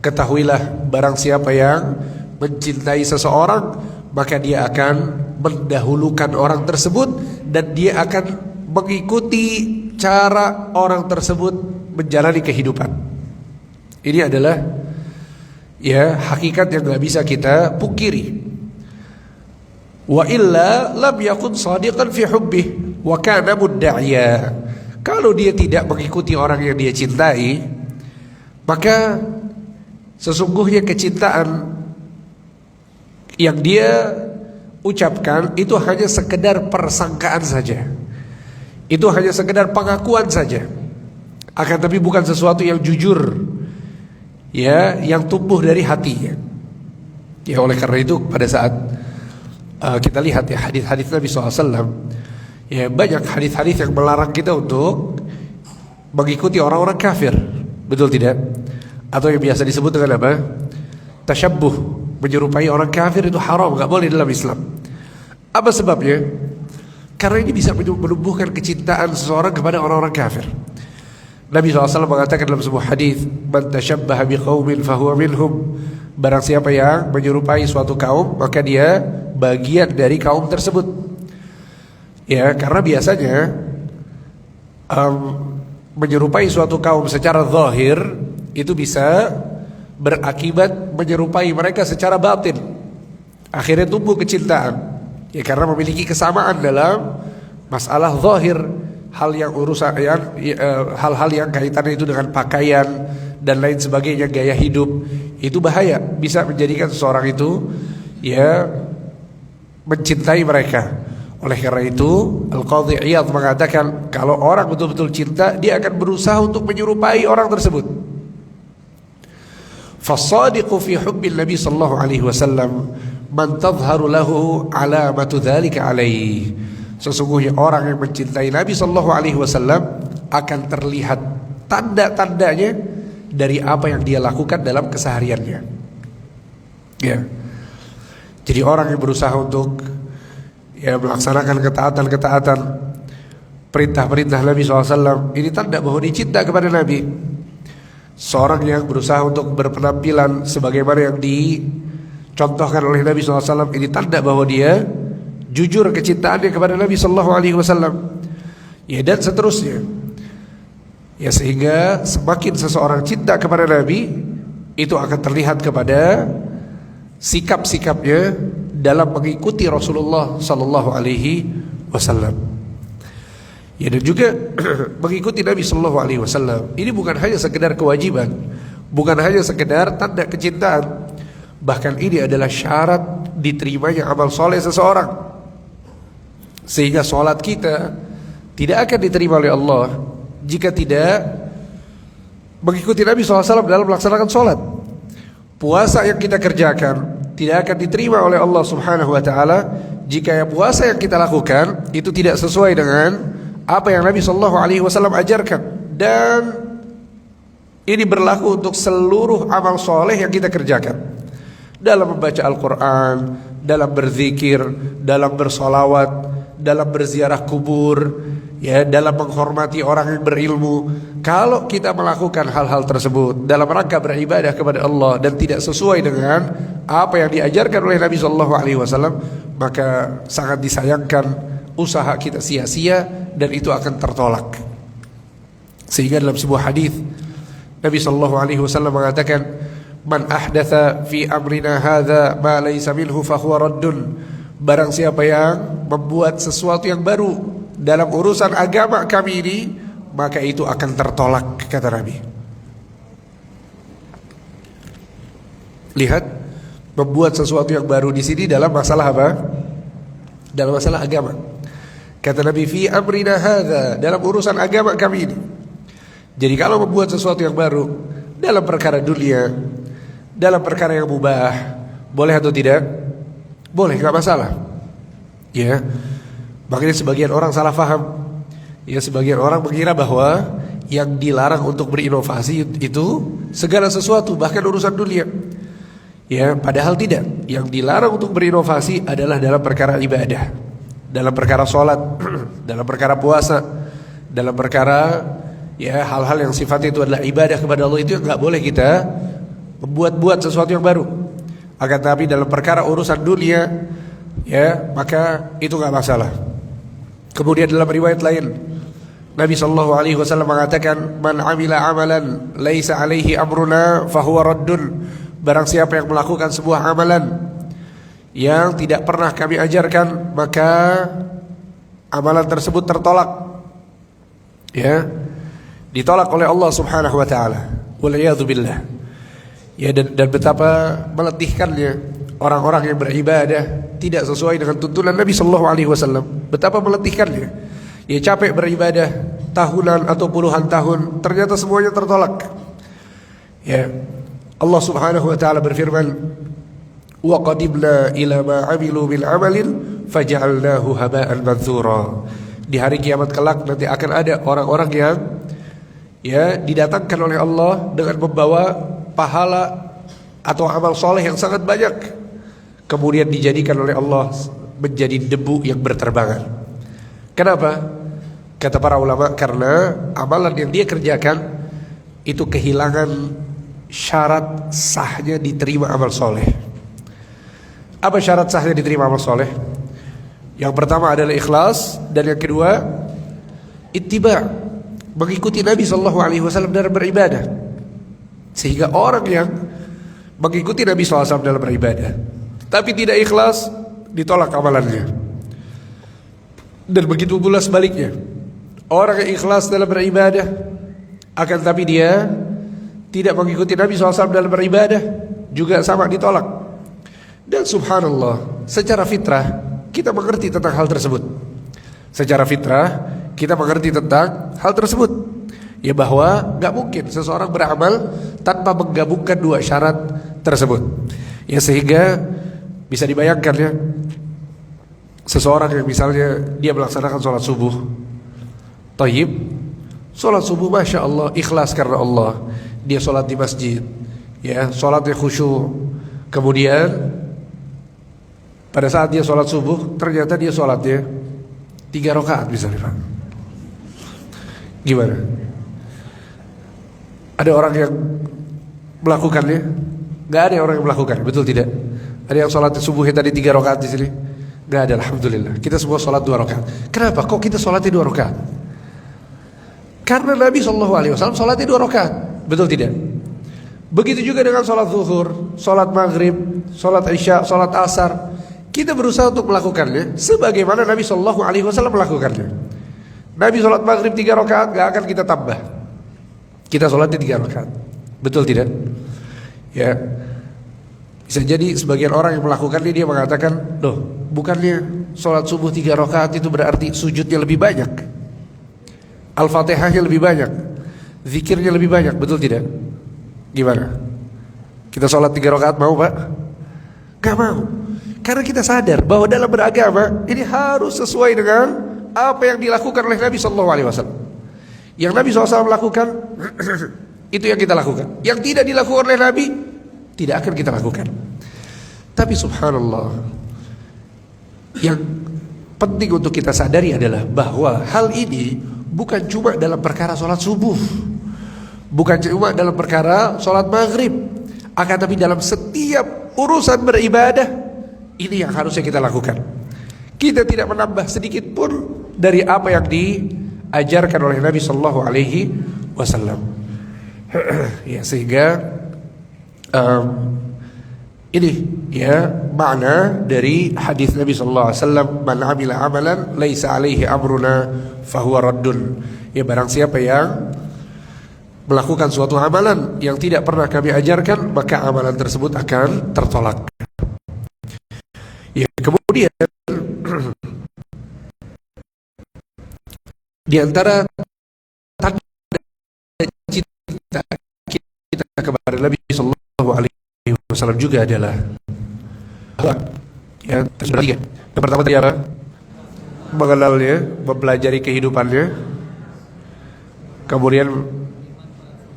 Ketahuilah, barang siapa yang mencintai seseorang, maka dia akan mendahulukan orang tersebut, dan dia akan mengikuti cara orang tersebut menjalani kehidupan. Ini adalah ya hakikat yang gak bisa kita pungkiri. Wa illa lam yakun sadiqan fi hubbih wa kana mudda'iya. Kalau dia tidak mengikuti orang yang dia cintai, maka sesungguhnya kecintaan yang dia ucapkan itu hanya sekedar persangkaan saja. Itu hanya sekedar pengakuan saja. Akan tapi bukan sesuatu yang jujur, ya, yang tumbuh dari hatinya. Ya, oleh karena itu pada saat kita lihat ya hadis-hadis Nabi SAW, ya, banyak hadis-hadis yang melarang kita untuk mengikuti orang-orang kafir, betul tidak? Atau yang biasa disebut dengan apa? Tasyabbuh, menyerupai orang kafir itu haram, gak boleh dalam Islam. Apa sebabnya? Karena ini bisa menumbuhkan kecintaan seseorang kepada orang-orang kafir. Nabi SAW mengatakan dalam sebuah hadis, man tashabbaha biqaumin fahuwa minhum. Barang siapa yang menyerupai suatu kaum, maka dia bagian dari kaum tersebut. Ya, karena biasanya menyerupai suatu kaum secara zahir itu bisa berakibat menyerupai mereka secara batin. Akhirnya tumbuh kecintaan, ya, karena memiliki kesamaan dalam masalah zahir, hal-hal yang kaitannya itu dengan pakaian dan lain sebagainya, gaya hidup. Itu bahaya, bisa menjadikan seseorang itu ya mencintai mereka. Oleh karena itu Al-Qadhi Iyad mengatakan, kalau orang betul-betul cinta, dia akan berusaha untuk menyerupai orang tersebut. Fasadiqu fi hubbil Nabi sallallahu alaihi wasallam man tadhharu lahu alamatu dzalika alaihi. Sesungguhnya orang yang mencintai Nabi sallallahu alaihi wasallam akan terlihat tanda-tandanya dari apa yang dia lakukan dalam kesehariannya. Ya. Jadi orang yang berusaha untuk ya melaksanakan ketaatan-ketaatan, perintah-perintah Nabi SAW, ini tanda bahwa dia cinta kepada Nabi. Seorang yang berusaha untuk berpenampilan sebagaimana yang dicontohkan oleh Nabi SAW, ini tanda bahwa dia jujur kecintaannya kepada Nabi SAW. Ya, dan seterusnya. Ya, sehingga semakin seseorang cinta kepada Nabi, itu akan terlihat kepada sikap-sikapnya dalam mengikuti Rasulullah sallallahu alaihi wasallam. Ya, dan juga mengikuti Nabi sallallahu alaihi wasallam ini bukan hanya sekedar kewajiban, bukan hanya sekedar tanda kecintaan, bahkan ini adalah syarat diterimanya amal soleh seseorang. Sehingga sholat kita tidak akan diterima oleh Allah jika tidak mengikuti Nabi SAW dalam melaksanakan sholat. Puasa yang kita kerjakan tidak akan diterima oleh Allah Subhanahu wa ta'ala jika puasa yang kita lakukan itu tidak sesuai dengan apa yang Nabi SAW ajarkan. Dan ini berlaku untuk seluruh amal soleh yang kita kerjakan, dalam membaca Al-Quran, dalam berzikir, dalam bersolawat, dalam berziarah kubur, ya, dalam menghormati orang yang berilmu. Kalau kita melakukan hal-hal tersebut dalam rangka beribadah kepada Allah dan tidak sesuai dengan apa yang diajarkan oleh Nabi SAW, maka sangat disayangkan usaha kita sia-sia dan itu akan tertolak. Sehingga dalam sebuah hadis Nabi SAW mengatakan, "Man ahdatha fi amrina hadza ma laysa minhu fahuwa raddun." Barang siapa yang membuat sesuatu yang baru dalam urusan agama kami ini, maka itu akan tertolak, kata Nabi. Lihat, membuat sesuatu yang baru di sini dalam masalah apa? Dalam masalah agama. Kata Nabi, fi amrina hadza, dalam urusan agama kami ini. Jadi kalau membuat sesuatu yang baru dalam perkara dunia, dalam perkara yang mubah, boleh atau tidak? Boleh, enggak masalah. Ya. Makanya sebagian orang salah faham. Ya, sebagian orang mengira bahwa yang dilarang untuk berinovasi itu segala sesuatu, bahkan urusan dunia. Ya, padahal tidak. Yang dilarang untuk berinovasi adalah dalam perkara ibadah, dalam perkara sholat, dalam perkara puasa, dalam perkara ya hal-hal yang sifatnya itu adalah ibadah kepada Allah, itu nggak boleh kita membuat-buat sesuatu yang baru. Akan tapi dalam perkara urusan dunia, ya, maka itu nggak masalah. Kemudian dalam riwayat lain Nabi SAW mengatakan, "Man amila amalan laisa alaihi amruna fahuwa raddun." Barang siapa yang melakukan sebuah amalan yang tidak pernah kami ajarkan, maka amalan tersebut tertolak. Ya, ditolak oleh Allah Subhanahu wa taala. Wal'iyadzu billah. Ya, dan betapa meletihkannya orang-orang yang beribadah tidak sesuai dengan tuntunan Nabi SAW. Betapa meletihkannya. Ya, capek beribadah tahunan atau puluhan tahun, ternyata semuanya tertolak. Ya, Allah Subhanahu wa taala berfirman, "Wa qadimna ila ma 'amilu bil 'amalin faj'alnahu haba'an mantsura." Di hari kiamat kelak nanti akan ada orang-orang yang ya didatangkan oleh Allah dengan membawa pahala atau amal soleh yang sangat banyak, kemudian dijadikan oleh Allah menjadi debu yang berterbangan. Kenapa? Kata para ulama, karena amalan yang dia kerjakan itu kehilangan syarat sahnya diterima amal soleh. Apa syarat sahnya diterima amal soleh? Yang pertama adalah ikhlas, dan yang kedua ittiba', mengikuti Nabi SAW dalam beribadah. Sehingga orang yang mengikuti Nabi SAW dalam beribadah tapi tidak ikhlas, ditolak amalannya. Dan begitu pula sebaliknya, orang yang ikhlas dalam beribadah akan tapi dia tidak mengikuti Nabi SAW dalam beribadah, juga sama ditolak. Dan subhanallah, secara fitrah kita mengerti tentang hal tersebut. Secara fitrah kita mengerti tentang hal tersebut, ya, bahwa gak mungkin seseorang beramal tanpa menggabungkan dua syarat tersebut. Ya, sehingga bisa dibayangkan, ya, seseorang yang misalnya dia melaksanakan sholat subuh, tayyib, sholat subuh Masya Allah ikhlas karena Allah, dia sholat di masjid, ya, sholatnya khusyuk. Kemudian pada saat dia sholat subuh, ternyata dia sholatnya 3 rakaat misalnya, Pak. Gimana? Ada orang yang melakukannya? Gak ada orang yang melakukan, betul tidak? Ada yang sholat subuhnya tadi 3 rakaat di sini? Gak ada, alhamdulillah. Kita semua sholat 2 rakaat. Kenapa? Kok kita sholatnya 2 rakaat? Karena Nabi SAW sholatnya 2 rakaat, betul tidak? Begitu juga dengan sholat zuhur, sholat maghrib, sholat isya, sholat asar. Kita berusaha untuk melakukannya sebagaimana Nabi SAW melakukannya. Nabi sholat maghrib 3 rakaat, gak akan kita tambah. Kita sholatnya 3 rakaat, betul tidak? Ya, bisa jadi sebagian orang yang melakukannya dia mengatakan, loh, bukannya sholat subuh 3 rakaat itu berarti sujudnya lebih banyak, Al-Fatihahnya lebih banyak. zikirnya lebih banyak, betul tidak? Gimana? Kita sholat 3 rakaat mau Pak? Gak mau. Karena kita sadar bahwa dalam beragama ini harus sesuai dengan apa yang dilakukan oleh Nabi SAW. Yang Nabi SAW lakukan itu yang kita lakukan. Yang tidak dilakukan oleh Nabi tidak akan kita lakukan. Tapi subhanallah, yang penting untuk kita sadari adalah bahwa hal ini bukan cuma dalam perkara sholat subuh, bukan cuma dalam perkara sholat maghrib, akan tapi dalam setiap urusan beribadah ini yang harusnya kita lakukan. Kita tidak menambah sedikit pun dari apa yang diajarkan oleh Nabi Sallallahu Alaihi Wasallam. Ya, sehingga ini ya makna dari hadis Nabi Sallallahu Alaihi Wasallam, man amila amalan laisa alaihi amruna fahuwa raddun. Ya, barang siapa yang melakukan suatu amalan yang tidak pernah kami ajarkan, maka amalan tersebut akan tertolak. Ya, kemudian di antara tanda cinta kita kepada Nabi Sallallahu Alaihi Wasallam juga adalah ya, yang pertama tadi apa? Mengenalnya, mempelajari kehidupannya, kemudian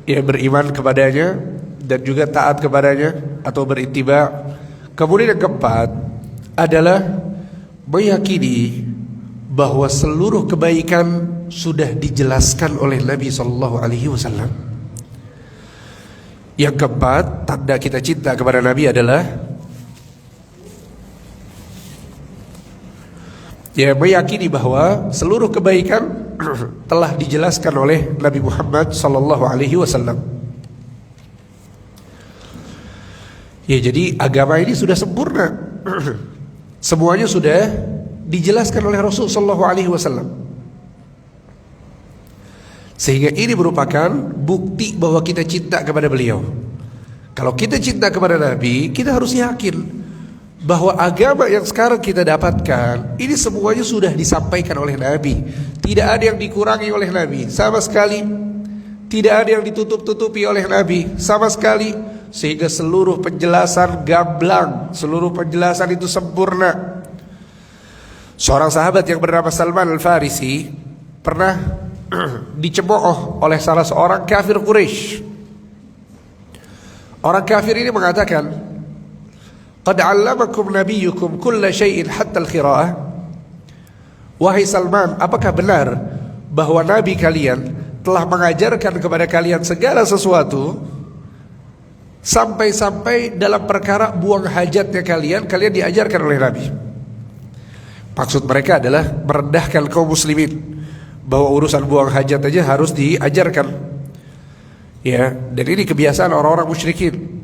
ya beriman kepadanya dan juga taat kepadanya atau berittiba. Kemudian yang keempat adalah meyakini bahwa seluruh kebaikan sudah dijelaskan oleh Nabi Sallallahu Alaihi Wasallam. Yang keempat, tanda kita cinta kepada Nabi adalah ya meyakini bahwa seluruh kebaikan telah dijelaskan oleh Nabi Muhammad Sallallahu Alaihi Wasallam. Ya, jadi agama ini sudah sempurna. Semuanya sudah dijelaskan oleh Rasul Sallallahu Alaihi Wasallam. Sehingga ini merupakan bukti bahwa kita cinta kepada beliau. Kalau kita cinta kepada Nabi, kita harus yakin bahwa agama yang sekarang kita dapatkan ini semuanya sudah disampaikan oleh Nabi. Tidak ada yang dikurangi oleh Nabi sama sekali. Tidak ada yang ditutup-tutupi oleh Nabi sama sekali. Sehingga seluruh penjelasan gamblang, seluruh penjelasan itu sempurna. Seorang sahabat yang bernama Salman Al-Farisi pernah dicemooh oleh salah seorang kafir Quraisy. Orang kafir ini mengatakan, "Qad 'allamakum nabiyyukum kulla syai'in hatta al-qira'ah." Wahai Salman, apakah benar bahwa nabi kalian telah mengajarkan kepada kalian segala sesuatu, sampai-sampai dalam perkara buang hajatnya kalian diajarkan oleh Nabi? Maksud mereka adalah merendahkan kaum muslimin, bahwa urusan buang hajat aja harus diajarkan. Ya, dan ini kebiasaan orang-orang musyrikin.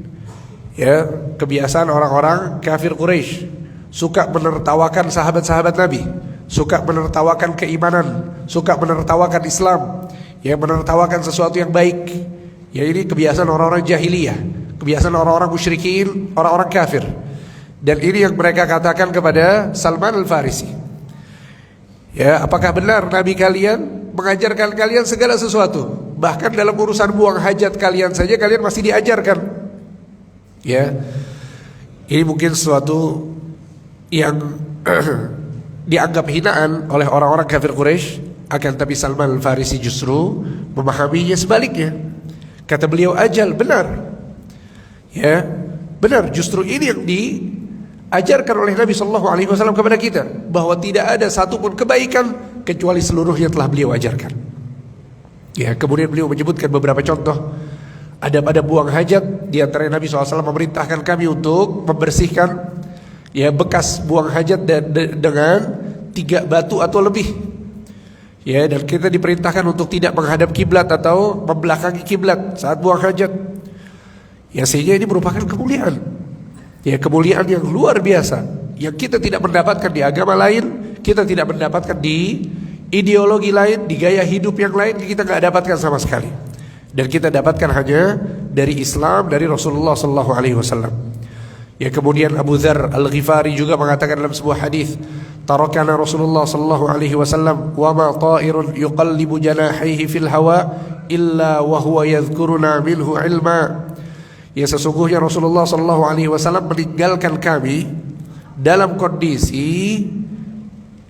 Ya, kebiasaan orang-orang kafir Quraisy, suka menertawakan sahabat-sahabat Nabi, suka menertawakan keimanan, suka menertawakan Islam, ya, menertawakan sesuatu yang baik. Ya, ini kebiasaan orang-orang jahiliyah, kebiasaan orang-orang musyrikin, orang-orang kafir. Dan ini yang mereka katakan kepada Salman Al-Farisi. Ya, apakah benar Nabi kalian mengajarkan kalian segala sesuatu? Bahkan dalam urusan buang hajat kalian saja kalian masih diajarkan. Ya, ini mungkin sesuatu yang dianggap hinaan oleh orang-orang kafir Quraisy. Akan tapi Salman Al-Farisi justru memahaminya sebaliknya. Kata beliau, ajal, benar. Ya, benar, justru ini yang diajarkan oleh Nabi Sallallahu Alaihi Wasallam kepada kita, bahwa tidak ada satupun kebaikan kecuali seluruhnya telah beliau ajarkan. Ya, kemudian beliau menyebutkan beberapa contoh adab-adab buang hajat. Di antara Nabi SAW memerintahkan kami untuk membersihkan ya bekas buang hajat dengan 3 batu atau lebih. Ya, dan kita diperintahkan untuk tidak menghadap kiblat atau membelakangi kiblat saat buang hajat. Ya, sehingga ini merupakan kemuliaan. Ya, kemuliaan yang luar biasa yang kita tidak mendapatkan di agama lain, kita tidak mendapatkan di ideologi lain, di gaya hidup yang lain, kita nggak dapatkan sama sekali. Dan kita dapatkan hanya dari Islam, dari Rasulullah Sallallahu Alaihi Wasallam. Ya, kemudian Abu Dzar Al-Ghifari juga mengatakan dalam sebuah hadis, tarakana Rasulullah Sallallahu Alaihi Wasallam wa ma ta'irun yuqallibu janahihi fil hawa illa wa huwa yadhkuruna minhu ilma. Ya, sesungguhnya Rasulullah sallallahu alaihi wasallam meninggalkan kami dalam kondisi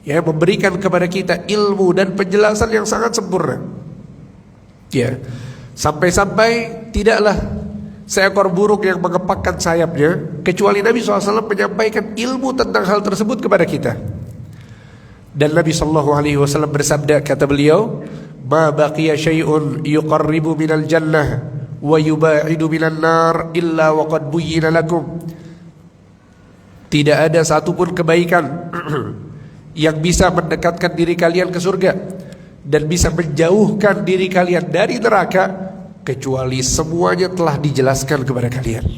ya memberikan kepada kita ilmu dan penjelasan yang sangat sempurna. Ya, sampai-sampai tidaklah seekor burung yang mengepakkan sayapnya kecuali Nabi SAW menyampaikan ilmu tentang hal tersebut kepada kita. Dan Nabi SAW bersabda, kata beliau, ma baqiya syai'un yuqarribu minal jannah wa yuba'idu minan nar illa waqad buyyina lakum. Tidak ada satupun kebaikan yang bisa mendekatkan diri kalian ke surga dan bisa menjauhkan diri kalian dari neraka kecuali semuanya telah dijelaskan kepada kalian.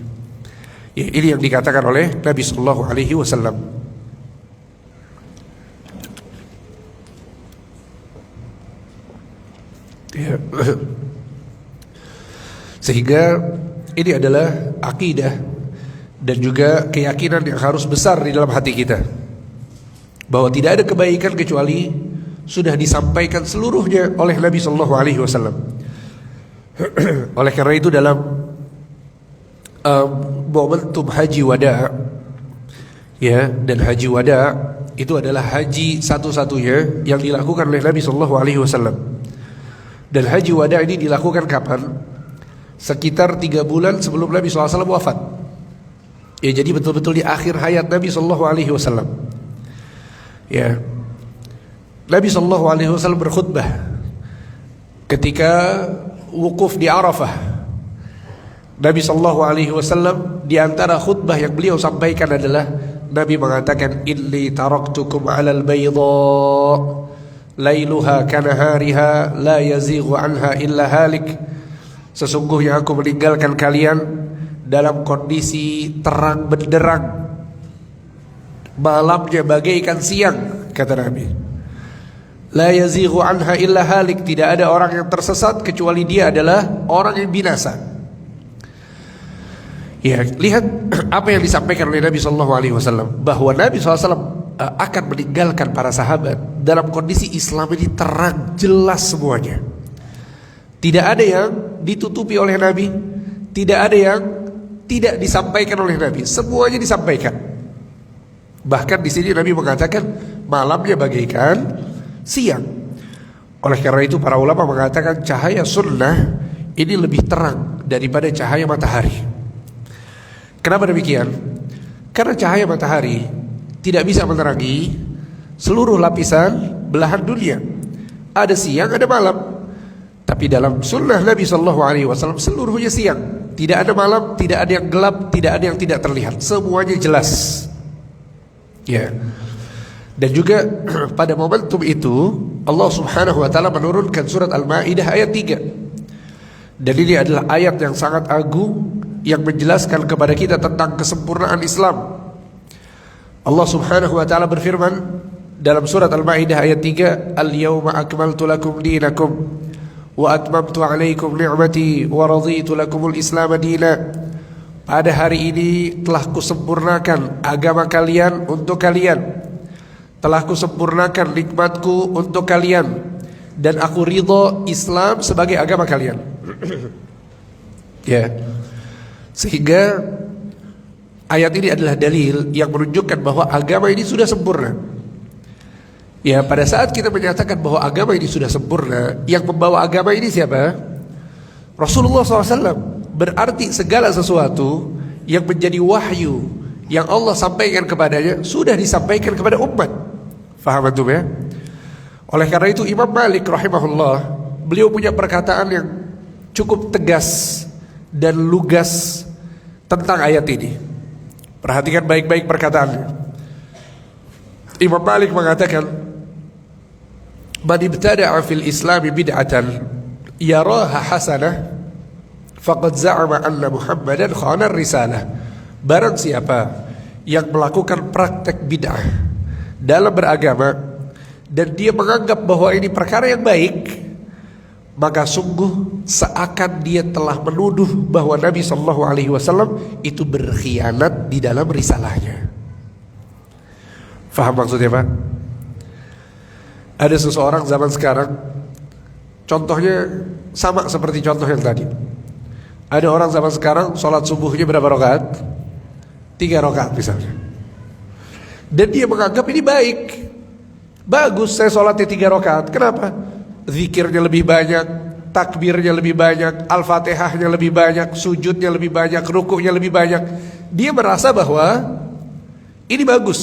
Ya, ini yang dikatakan oleh Nabi sallallahu alaihi wasallam. Ya. Sehingga ini adalah akidah dan juga keyakinan yang harus besar di dalam hati kita, bahwa tidak ada kebaikan kecuali sudah disampaikan seluruhnya oleh Nabi sallallahu alaihi wasallam. Oleh karena itu dalam momentum haji wada, ya, dan haji wada itu adalah haji satu-satunya yang dilakukan oleh Nabi sallallahu alaihi wasallam. Dan haji wada ini dilakukan kapan? Sekitar 3 bulan sebelum Nabi sallallahu alaihi wasallam wafat. Ya, jadi betul-betul di akhir hayat Nabi sallallahu alaihi wasallam. Ya, Nabi sallallahu alaihi wasallam berkhutbah ketika wukuf di Arafah. Nabi sallallahu alaihi wasallam di antara khutbah yang beliau sampaikan adalah Nabi mengatakan, inni taraktukum 'alal bayda lailuha kanahariha la yazighu anha illa halik. Sesungguhnya aku meninggalkan kalian dalam kondisi terang benderang, malamnya bagaikan siang, kata Nabi. La yazighu anha illa halik, tidak ada orang yang tersesat kecuali dia adalah orang yang binasa. Ya, lihat apa yang disampaikan oleh Nabi sallallahu alaihi wasallam, bahwa Nabi sallallahu alaihi wasallam akan meninggalkan para sahabat dalam kondisi Islam ini terang jelas semuanya. Tidak ada yang ditutupi oleh Nabi, tidak ada yang tidak disampaikan oleh Nabi, semuanya disampaikan. Bahkan di sini Nabi mengatakan malamnya bagaikan siang. Oleh karena itu para ulama mengatakan cahaya sunnah ini lebih terang daripada cahaya matahari. Kenapa demikian? Karena cahaya matahari tidak bisa menerangi seluruh lapisan belahan dunia. Ada siang, ada malam. Tapi dalam sunnah Nabi sallallahu alaihi wasallam seluruhnya siang. Tidak ada malam, tidak ada yang gelap, tidak ada yang tidak terlihat. Semuanya jelas. Ya. Dan juga pada momentum itu Allah Subhanahu wa taala menurunkan surat Al-Maidah ayat 3. Dan ini adalah ayat yang sangat agung yang menjelaskan kepada kita tentang kesempurnaan Islam. Allah Subhanahu wa taala berfirman dalam surat Al-Maidah ayat 3, "Al-yauma akmaltu lakum dinakum wa atmamtu 'alaikum ni'mati wa raditu lakumul Islam dinan." Pada hari ini telah kusempurnakan agama kalian untuk kalian, telah kusempurnakan nikmatku untuk kalian, dan aku ridho Islam sebagai agama kalian. Ya, sehingga ayat ini adalah dalil yang menunjukkan bahwa agama ini sudah sempurna. Ya, pada saat kita menyatakan bahwa agama ini sudah sempurna, yang membawa agama ini siapa? Rasulullah SAW. Berarti segala sesuatu yang menjadi wahyu yang Allah sampaikan kepadanya sudah disampaikan kepada umat. Faham antum ya? Oleh karena itu Imam Malik rahimahullah, beliau punya perkataan yang cukup tegas dan lugas tentang ayat ini. Perhatikan baik-baik perkataannya. Imam Malik mengatakan, "Man ibtada'a fil Islam bid'atan yaraha hasanah faqad za'ama anna Muhammadan khana risalah." Barang siapa yang melakukan praktek bid'ah dalam beragama dan dia menganggap bahwa ini perkara yang baik, maka sungguh seakan dia telah menuduh bahwa Nabi SAW itu berkhianat di dalam risalahnya. Faham maksudnya Pak? Ada seseorang zaman sekarang, contohnya sama seperti contoh yang tadi. Ada orang zaman sekarang sholat subuhnya berapa rakaat? 3 rakaat misalnya. Dan dia menganggap ini baik. Bagus saya sholatnya 3 rakaat. Kenapa? Zikirnya lebih banyak, takbirnya lebih banyak, al-fatihahnya lebih banyak, sujudnya lebih banyak, rukuknya lebih banyak. Dia merasa bahwa ini bagus,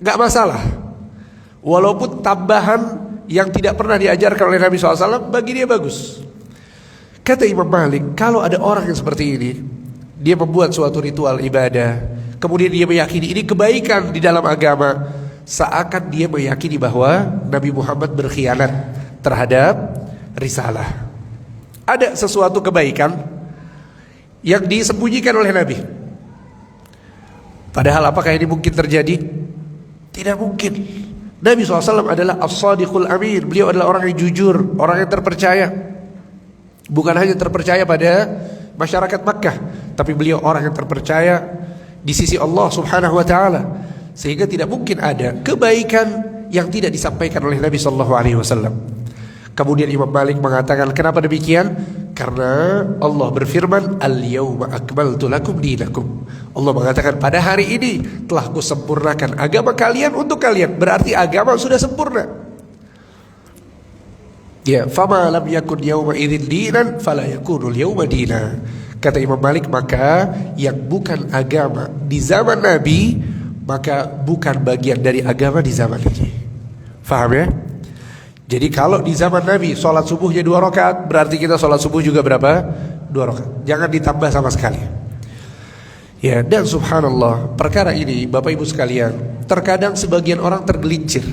gak masalah. Walaupun tambahan yang tidak pernah diajarkan oleh Nabi SAW, bagi dia bagus. Kata Imam Malik, kalau ada orang yang seperti ini, dia membuat suatu ritual ibadah, kemudian dia meyakini ini kebaikan di dalam agama, seakan dia meyakini bahwa Nabi Muhammad berkhianat terhadap risalah. Ada sesuatu kebaikan yang disembunyikan oleh Nabi. Padahal apakah ini mungkin terjadi? Tidak mungkin. Nabi SAW adalah as-sadiqul amin. Beliau adalah orang yang jujur, orang yang terpercaya. Bukan hanya terpercaya pada masyarakat Makkah, tapi beliau orang yang terpercaya di sisi Allah Subhanahu wa ta'ala. Sehingga tidak mungkin ada kebaikan yang tidak disampaikan oleh Nabi SAW. Kemudian Imam Malik mengatakan, kenapa demikian? Karena Allah berfirman, Al-yawma akmaltu lakum dinakum. Allah mengatakan, pada hari ini telah kusempurnakan agama kalian untuk kalian. Berarti agama sudah sempurna. Ya, fama lam yakun yawma idzin dinan fala yakunul yawma dina. Kata Imam Malik, maka yang bukan agama di zaman Nabi, maka bukan bagian dari agama di zaman ini. Faham ya? Jadi kalau di zaman Nabi sholat subuhnya 2 rakaat, berarti kita sholat subuh juga berapa? 2 rakaat. Jangan ditambah sama sekali. Ya, dan subhanallah, perkara ini Bapak Ibu sekalian, terkadang sebagian orang tergelincir.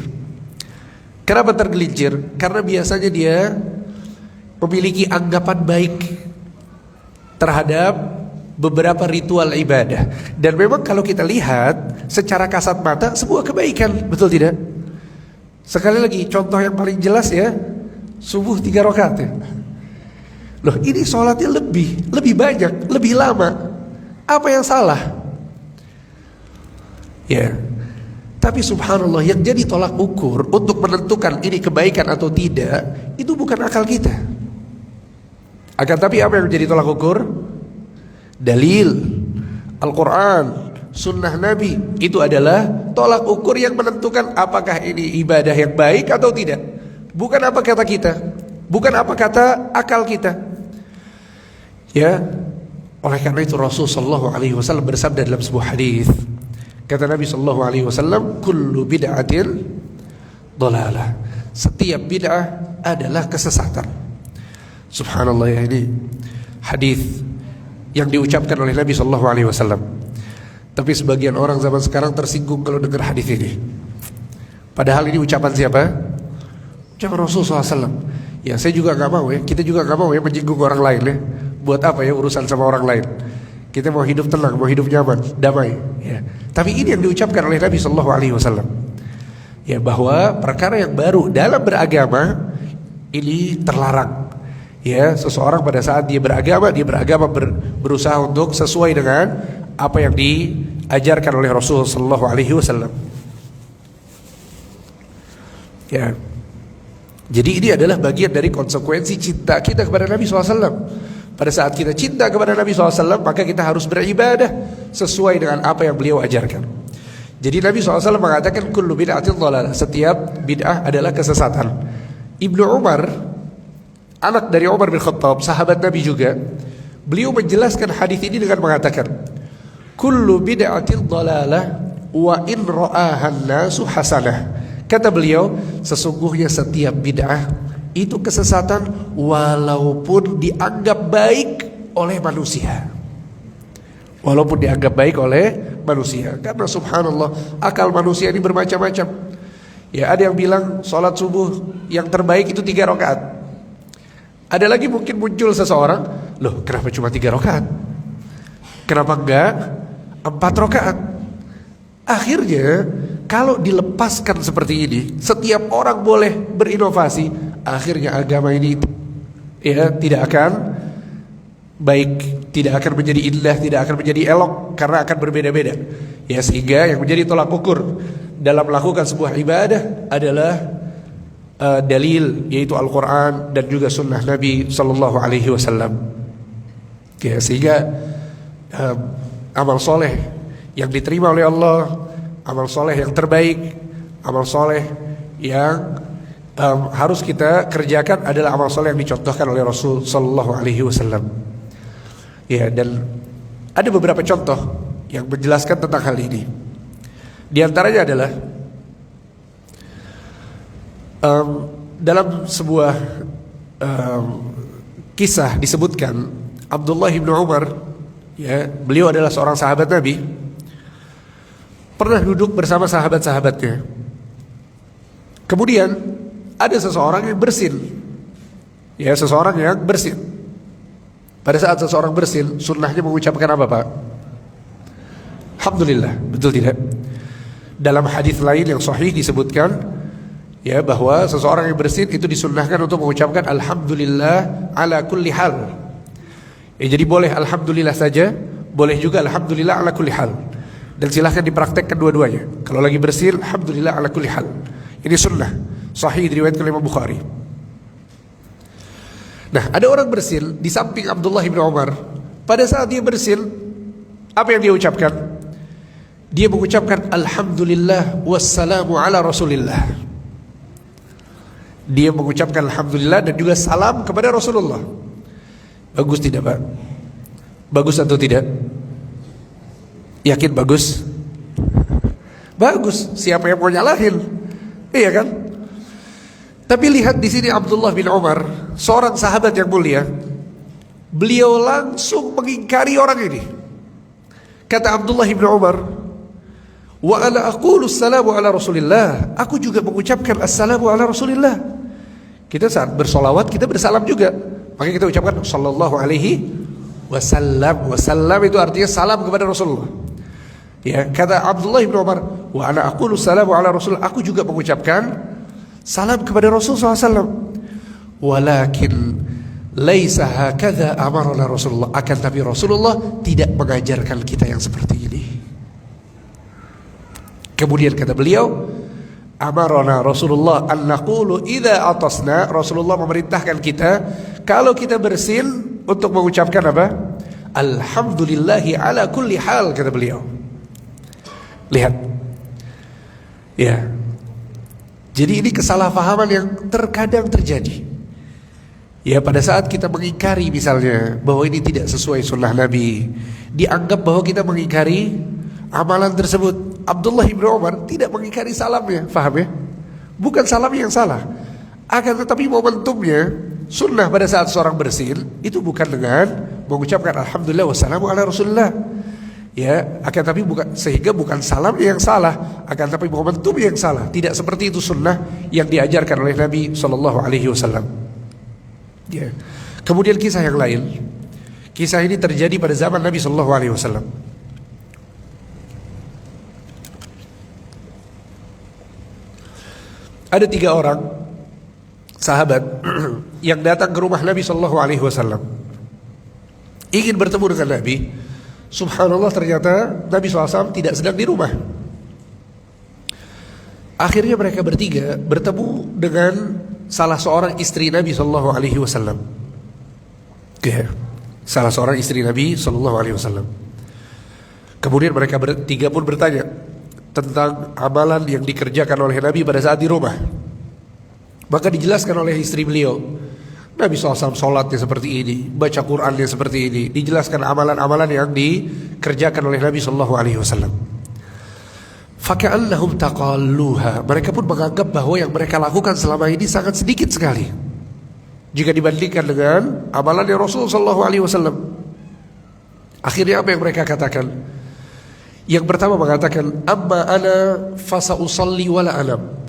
Kenapa tergelincir? Karena biasanya dia memiliki anggapan baik terhadap beberapa ritual ibadah. Dan memang kalau kita lihat secara kasat mata sebuah kebaikan, betul tidak? Sekali lagi, contoh yang paling jelas ya, subuh 3 rakaat ya. Loh, ini sholatnya lebih banyak, lebih lama. Apa yang salah? Ya, tapi subhanallah, yang jadi tolak ukur untuk menentukan ini kebaikan atau tidak, itu bukan akal kita. Akan tapi apa yang jadi tolak ukur? Dalil Al-Quran, sunnah Nabi. Itu adalah tolak ukur yang menentukan apakah ini ibadah yang baik atau tidak. Bukan apa kata kita, bukan apa kata akal kita. Ya, oleh karena itu Rasul sallallahu alaihi wasallam bersabda dalam sebuah hadis. Kata Nabi sallallahu alaihi wasallam, kullu bid'atin dhalalah. Setiap bid'ah adalah kesesatan. Subhanallah, ya, ini hadis yang diucapkan oleh Nabi sallallahu alaihi wasallam. Tapi sebagian orang zaman sekarang tersinggung kalau dengar hadis ini. Padahal ini ucapan siapa? Ucapan Rasul SAW. Ya, saya juga gak mau ya, kita juga gak mau ya menyinggung orang lain ya. Buat apa ya urusan sama orang lain? Kita mau hidup tenang, mau hidup nyaman, damai ya. Tapi ini yang diucapkan oleh Nabi sallallahu alaihi wasallam. Ya, bahwa perkara yang baru dalam beragama ini terlarang. Ya, seseorang pada saat dia beragama berusaha untuk sesuai dengan apa yang diajarkan oleh Rasul sallallahu alaihi wasallam. Ya. Jadi ini adalah bagian dari konsekuensi cinta kita kepada Nabi SAW. Pada saat kita cinta kepada Nabi SAW, maka kita harus beribadah sesuai dengan apa yang beliau ajarkan. Jadi Nabi SAW mengatakan kullu bid'atin dhalalah, setiap bid'ah adalah kesesatan. Ibnu Umar, anak dari Umar bin Khattab, sahabat Nabi juga, beliau menjelaskan hadis ini dengan mengatakan kullu bid'atin dhalalah wa in ra'ahan nasu hasanah. Kata beliau, sesungguhnya setiap bid'ah itu kesesatan walaupun dianggap baik oleh manusia. Walaupun dianggap baik oleh manusia. Karena subhanallah, akal manusia ini bermacam-macam. Ya, ada yang bilang sholat subuh yang terbaik itu 3 rakaat. Ada lagi mungkin muncul seseorang, loh kenapa cuma 3 rakaat? Kenapa enggak 4 rakaat? Akhirnya kalau dilepaskan seperti ini, setiap orang boleh berinovasi, akhirnya agama ini ya tidak akan baik, tidak akan menjadi indah, tidak akan menjadi elok, karena akan berbeda-beda. Ya, sehingga yang menjadi tolak ukur dalam melakukan sebuah ibadah adalah dalil, yaitu Al-Quran dan juga sunnah Nabi Sallallahu Alaihi Wasallam. Ya, sehingga amal soleh yang diterima oleh Allah, amal soleh yang terbaik, amal soleh yang harus kita kerjakan adalah amal soleh yang dicontohkan oleh Rasul Sallallahu Alaihi Wasallam. Ya, dan ada beberapa contoh yang menjelaskan tentang hal ini. Di antaranya adalah dalam sebuah kisah disebutkan Abdullah bin Umar, ya, beliau adalah seorang sahabat Nabi, pernah duduk bersama sahabat-sahabatnya. Kemudian ada seseorang yang bersin, ya, seseorang yang bersin. Pada saat seseorang bersin, sunnahnya mengucapkan apa, Pak? Alhamdulillah, betul tidak? Dalam hadis lain yang sahih disebutkan, ya, bahwa seseorang yang bersin itu disunnahkan untuk mengucapkan alhamdulillah ala kulli hal. Ya, jadi boleh alhamdulillah saja, boleh juga alhamdulillah ala kulli hal. Dan silahkan dipraktekkan dua-duanya. Kalau lagi bersin, alhamdulillah ala kulli hal. Ini sunnah sahih diriwayatkan oleh Imam Bukhari. Nah, ada orang bersin di samping Abdullah bin Umar. Pada saat dia bersin, apa yang dia ucapkan? Dia mengucapkan alhamdulillah wassalamu ala rasulillah. Dia mengucapkan alhamdulillah dan juga salam kepada Rasulullah. Bagus tidak, Pak? Bagus atau tidak? Yakin bagus? Bagus. Siapa yang mau nyalahin? Iya kan? Tapi lihat di sini Abdullah bin Umar, seorang sahabat yang mulia. Beliau langsung mengingkari orang ini. Kata Abdullah bin Umar, wa ana aqulu assalamu ala rasulillah. Aku juga mengucapkan assalamu ala rasulillah. Kita saat bersolawat kita bersalam juga. Maka kita ucapkan sallallahu alaihi wasallam. Wasallam itu artinya salam kepada Rasulullah. Ya, kata Abdullah bin Umar, wa ana aqulu assalamu ala rasul. Aku juga mengucapkan salam kepada Rasul SAW. Walakin laisa hakadha amarna Rasulullah. Akan tapi Rasulullah tidak mengajarkan kita yang seperti ini. Kemudian kata beliau, amarna Rasulullah an naqulu idza atasna. Rasulullah memerintahkan kita kalau kita bersin untuk mengucapkan apa? Alhamdulillahi ala kulli hal, kata beliau. Lihat. Ya. Jadi ini kesalahpahaman yang terkadang terjadi. Ya, pada saat kita mengingkari misalnya bahwa ini tidak sesuai sunnah Nabi, dianggap bahwa kita mengingkari amalan tersebut. Abdullah bin Umar tidak mengingkari salamnya, faham ya? Bukan salamnya yang salah. Akan tetapi momentumnya, sunnah pada saat seorang bersin itu bukan dengan mengucapkan alhamdulillah wassalamu ala rasulillah. Ya, akan tapi bukan, sehingga bukan salam yang salah, akan tapi momentum yang salah. Tidak seperti itu sunnah yang diajarkan oleh Nabi Sallallahu Alaihi Wasallam. Ya. Kemudian kisah yang lain, kisah ini terjadi pada zaman Nabi Sallallahu Alaihi Wasallam. Ada 3 orang sahabat yang datang ke rumah Nabi Sallallahu Alaihi Wasallam, ingin bertemu dengan Nabi. Subhanallah, ternyata Nabi SAW tidak sedang di rumah. Akhirnya mereka bertiga bertemu dengan salah seorang istri Nabi Sallallahu Alaihi Wasallam. Salah seorang istri Nabi Sallallahu Alaihi Wasallam. Kemudian mereka bertiga pun bertanya tentang amalan yang dikerjakan oleh Nabi pada saat di rumah. Maka dijelaskan oleh istri beliau, Nabi SAW sholatnya seperti ini, baca Qurannya seperti ini. Dijelaskan amalan-amalan yang dikerjakan oleh Nabi SAW. Faka'annahum taqalluha. Mereka pun menganggap bahwa yang mereka lakukan selama ini sangat sedikit sekali jika dibandingkan dengan amalannya Rasul SAW. Akhirnya apa yang mereka katakan? Yang pertama mengatakan, amma ana fasa usalli wala anam.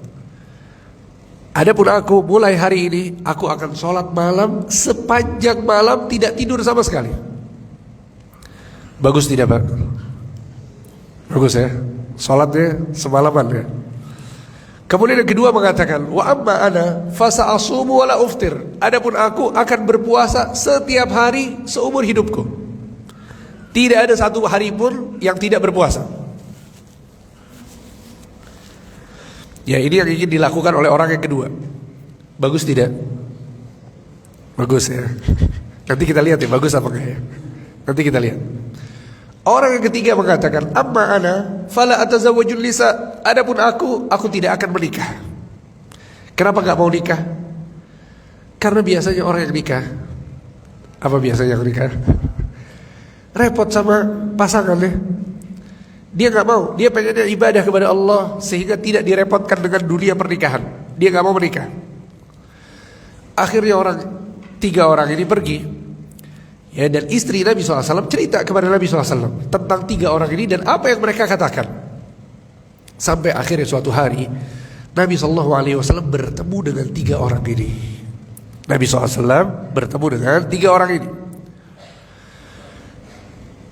Adapun aku mulai hari ini aku akan sholat malam sepanjang malam, tidak tidur sama sekali. Bagus tidak, Pak? Bagus ya, sholatnya semalaman ya. Kemudian yang kedua mengatakan, wa amma ana fasa asumu wala uftir. Adapun aku akan berpuasa setiap hari seumur hidupku. Tidak ada satu hari pun yang tidak berpuasa. Ya, ini yang ingin dilakukan oleh orang yang kedua. Bagus tidak? Bagus ya. Nanti kita lihat ya bagus apa enggak ya. Nanti kita lihat. Orang yang ketiga mengatakan, amma ana fala atazawwajul nisa. Adapun aku tidak akan menikah. Kenapa enggak mau nikah? Karena biasanya orang yang nikah, apa biasanya yang nikah? Repot sama pasangannya. Dia enggak mau, dia pengennya ibadah kepada Allah sehingga tidak direpotkan dengan dunia pernikahan. Dia enggak mau menikah. Akhirnya tiga orang ini pergi. Ya, dan istri Nabi SAW cerita kepada Nabi SAW tentang tiga orang ini dan apa yang mereka katakan. Sampai akhirnya suatu hari Nabi SAW bertemu dengan tiga orang ini. Nabi SAW bertemu dengan tiga orang ini.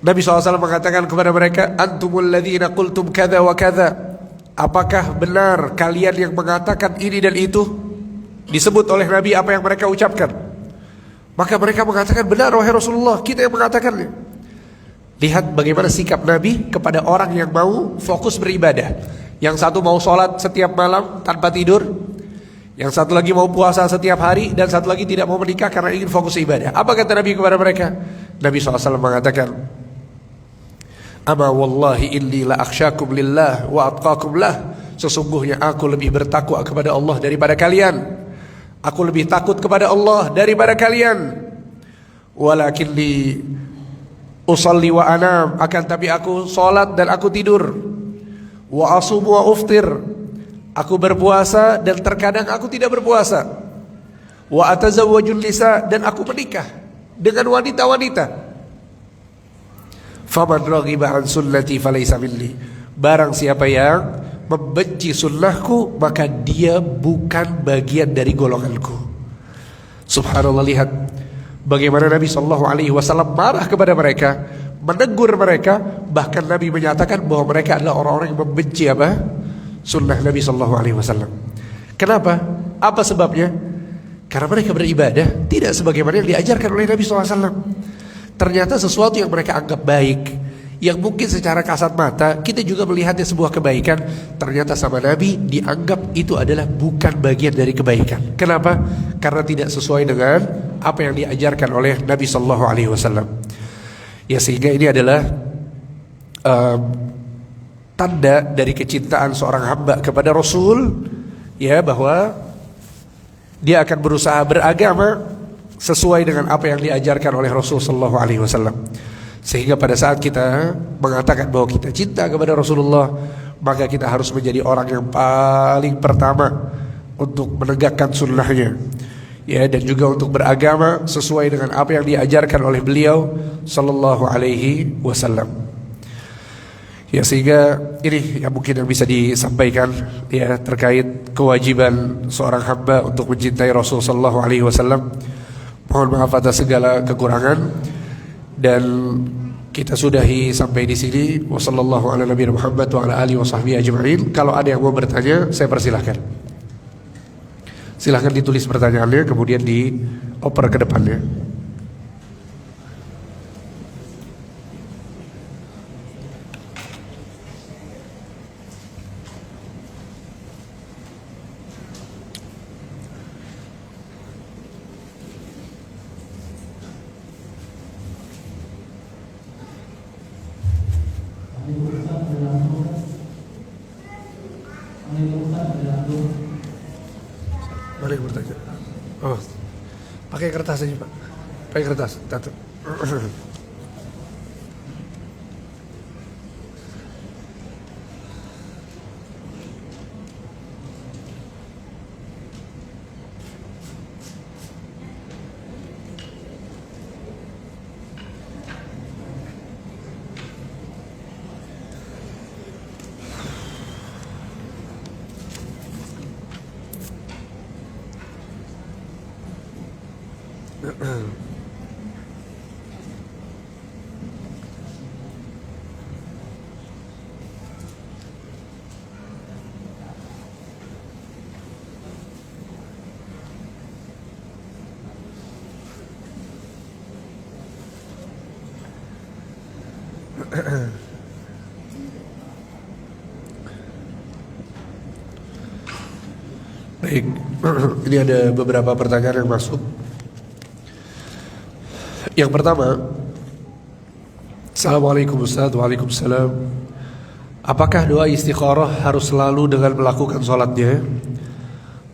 Nabi SAW mengatakan kepada mereka, antumul ladzina qultum kadza wa kadza. Apakah benar kalian yang mengatakan ini dan itu? Disebut oleh Nabi apa yang mereka ucapkan. Maka mereka mengatakan, benar wahai Rasulullah, kita yang mengatakannya. Lihat bagaimana sikap Nabi kepada orang yang mau fokus beribadah. Yang satu mau sholat setiap malam tanpa tidur, yang satu lagi mau puasa setiap hari, dan satu lagi tidak mau menikah karena ingin fokus ibadah. Apa kata Nabi kepada mereka? Nabi SAW mengatakan, ama wallahi inni la akhsyakum lillah wa atqakum lah. Sesungguhnya aku lebih bertakwa kepada Allah daripada kalian. Aku lebih takut kepada Allah daripada kalian. Walakinni usalli wa anam. Akan tapi aku salat dan aku tidur. Wa asum wa uftir. Aku berpuasa dan terkadang aku tidak berpuasa. Wa atazawwajun nisa. Dan aku menikah dengan wanita-wanita. Faman raghiba an sunnati falaysa minni. Barang siapa yang membenci sunnahku, maka dia bukan bagian dari golonganku. Subhanallah, lihat bagaimana Nabi SAW marah kepada mereka, menegur mereka. Bahkan Nabi menyatakan bahwa mereka adalah orang-orang yang membenci apa? Sunnah Nabi SAW. Kenapa? Apa sebabnya? Karena mereka beribadah tidak sebagaimana yang diajarkan oleh Nabi SAW. Ternyata sesuatu yang mereka anggap baik, yang mungkin secara kasat mata kita juga melihatnya sebuah kebaikan, ternyata sama Nabi dianggap itu adalah bukan bagian dari kebaikan. Kenapa? Karena tidak sesuai dengan apa yang diajarkan oleh Nabi SAW. Ya, sehingga ini adalah tanda dari kecintaan seorang hamba kepada Rasul, ya, bahwa dia akan berusaha beragama sesuai dengan apa yang diajarkan oleh Rasul SAW. Sehingga pada saat kita mengatakan bahwa kita cinta kepada Rasulullah, maka kita harus menjadi orang yang paling pertama untuk menegakkan sunnahnya, ya, dan juga untuk beragama sesuai dengan apa yang diajarkan oleh beliau sallallahu alaihi wasallam. Ya, sehingga ini yang mungkin yang bisa disampaikan, ya, terkait kewajiban seorang hamba untuk mencintai Rasul sallallahu alaihi wasallam. Mohon maaf atas segala kekurangan. Dan kita sudahi sampai di sini. Wassallallahu ala nabiyina Muhammad wa ala alihi washabbihi ajma'in. Kalau ada yang mau bertanya, saya persilahkan. Silahkan ditulis pertanyaannya, kemudian dioper ke depannya. Mari bertanya. Oh, pakai kertas aja Pak. Pakai kertas. Satu. Baik, ini ada beberapa pertanyaan yang masuk. Yang pertama, Assalamualaikum Ustaz. Waalaikumsalam. Apakah doa istikharah harus selalu dengan melakukan sholatnya?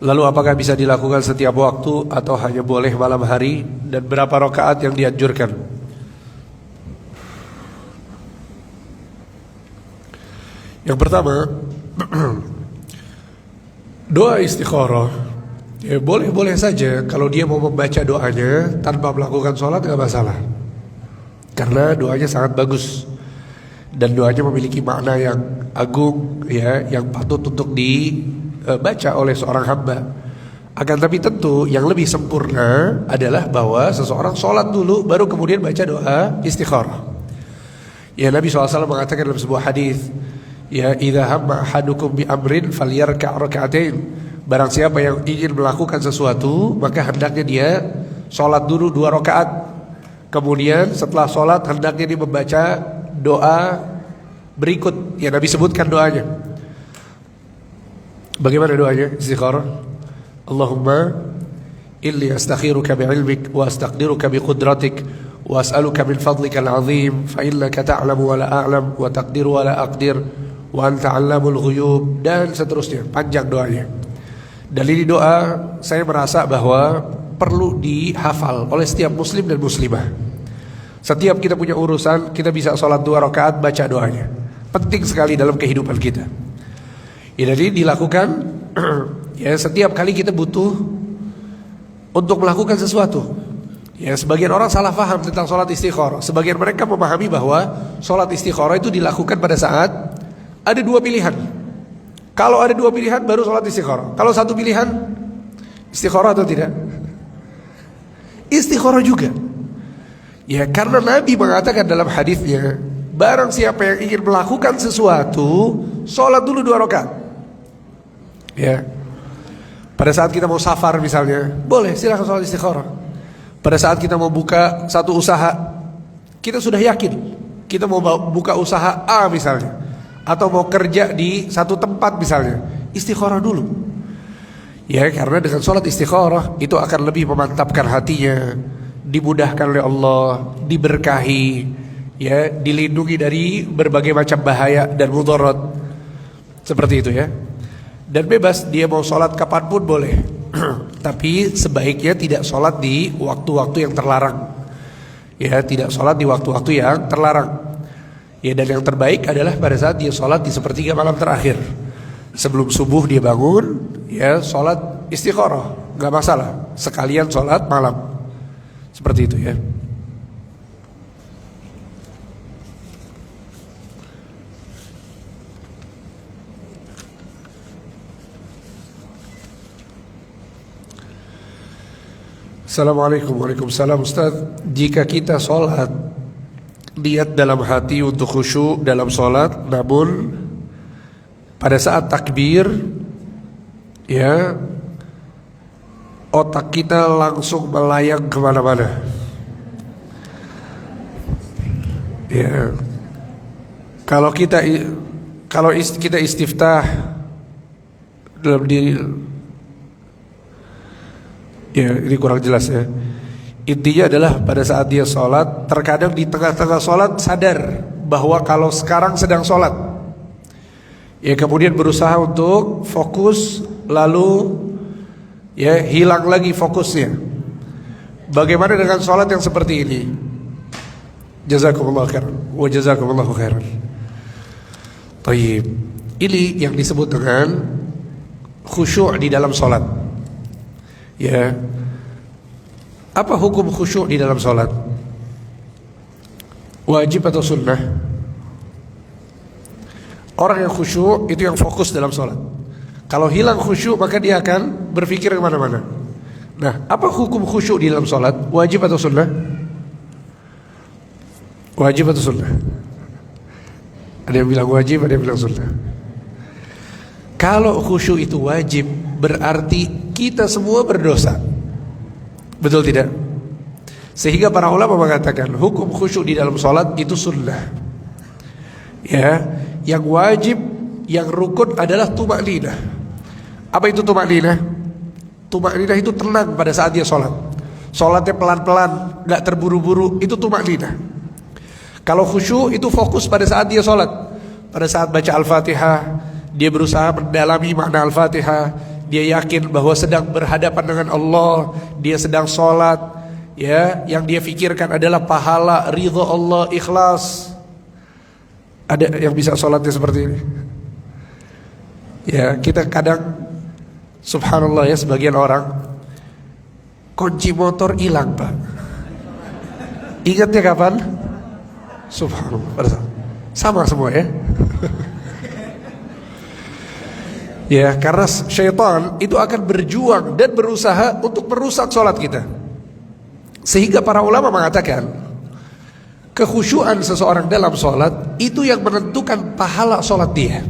Lalu apakah bisa dilakukan setiap waktu atau hanya boleh malam hari? Dan berapa rakaat yang dianjurkan? Yang pertama, doa istikharah ya boleh-boleh saja kalau dia mau membaca doanya tanpa melakukan sholat, gak masalah. Karena doanya sangat bagus dan doanya memiliki makna yang agung ya, yang patut untuk dibaca oleh seorang hamba. Akan tapi tentu yang lebih sempurna adalah bahwa seseorang sholat dulu baru kemudian baca doa istikharah. Ya, Nabi SAW mengatakan dalam sebuah hadis, ya, idza hamma ahadukum bi amrin falyarka' rak'atain. Barang siapa yang ingin melakukan sesuatu, maka hendaknya dia sholat dulu 2 rakaat. Kemudian setelah sholat hendaknya dia membaca doa berikut yang Nabi sebutkan doanya. Bagaimana doanya istikharah? Allahumma inni astakhiruka bi'ilmik wa astaqdiruka biqudratik wa as'aluka min fadlika al-'azim fa innaka ta'lamu wa la a'lam wa taqdiru wa la aqdir wa anta 'allamul ghuyub, dan seterusnya. Panjang doanya. Dan ini doa saya merasa bahwa perlu dihafal oleh setiap muslim dan muslimah. Setiap kita punya urusan, kita bisa sholat 2 rakaat baca doanya. Penting sekali dalam kehidupan kita. Ya, jadi dilakukan ya setiap kali kita butuh untuk melakukan sesuatu. Ya, sebagian orang salah paham tentang sholat istikharah. Sebagian mereka memahami bahwa sholat istikharah itu dilakukan pada saat ada 2 pilihan. Kalau ada 2 pilihan baru sholat istikharah. Kalau 1 pilihan, istikharah atau tidak? Istikharah juga. Ya, karena Nabi mengatakan dalam hadisnya, barang siapa yang ingin melakukan sesuatu, sholat dulu 2 rakaat. Ya. Pada saat kita mau safar misalnya, boleh silakan sholat istikharah. Pada saat kita mau buka satu usaha, kita sudah yakin kita mau buka usaha A misalnya, atau mau kerja di satu tempat misalnya, istikharah dulu. Ya, karena dengan sholat istikharah itu akan lebih memantapkan hatinya, dimudahkan oleh Allah, diberkahi, ya, dilindungi dari berbagai macam bahaya dan mudarat. Seperti itu ya. Dan bebas dia mau sholat kapanpun boleh. Tapi sebaiknya tidak sholat di waktu-waktu yang terlarang. Ya, tidak sholat di waktu-waktu yang terlarang. Ya, dan yang terbaik adalah pada saat dia sholat di sepertiga malam terakhir. Sebelum subuh dia bangun, ya, sholat istikharah, gak masalah. Sekalian sholat malam. Seperti itu ya. Assalamualaikum. Waalaikumsalam. Ustaz, jika kita sholat niat dalam hati untuk khusyuk dalam sholat, namun pada saat takbir, ya, otak kita langsung melayang kemana-mana. Ya, kalau kita istiftah dalam diri, ya, ini kurang jelas ya. Intinya adalah pada saat dia sholat, terkadang di tengah-tengah sholat sadar bahwa kalau sekarang sedang sholat, ya, kemudian berusaha untuk fokus, lalu ya hilang lagi fokusnya. Bagaimana dengan sholat yang seperti ini? Jazakumullah khairan wa jazakumullahu khairan. Baik, ini yang disebut dengan khusyuk di dalam sholat. Ya, apa hukum khusyuk di dalam sholat? Wajib atau sunnah? Orang yang khusyuk itu yang fokus dalam sholat. Kalau hilang khusyuk maka dia akan berpikir kemana-mana. Nah, apa hukum khusyuk di dalam sholat? Wajib atau sunnah? Wajib atau sunnah? Ada yang bilang wajib, ada yang bilang sunnah. Kalau khusyuk itu wajib, berarti kita semua berdosa. Betul tidak? Sehingga para ulama mengatakan hukum khusyuk di dalam sholat itu sunnah. Ya, yang wajib, yang rukun adalah tumakninah. Apa itu tumakninah? Tumakninah itu tenang pada saat dia sholat. Sholatnya pelan-pelan, gak terburu-buru, itu tumakninah. Kalau khusyuk itu fokus pada saat dia sholat. Pada saat baca Al-Fatihah, dia berusaha mendalami makna Al-Fatihah. Dia yakin bahwa sedang berhadapan dengan Allah, dia sedang sholat, ya, yang dia fikirkan adalah pahala, ridha Allah, ikhlas. Ada yang bisa sholatnya seperti ini? Ya, kita kadang subhanallah ya, sebagian orang kunci motor hilang, Pak. Ingatnya kapan? Subhanallah, pada saat sama semua ya. Ya, karena syaitan itu akan berjuang dan berusaha untuk merusak sholat kita. Sehingga para ulama mengatakan kekhusyuan seseorang dalam sholat itu yang menentukan pahala sholat dia.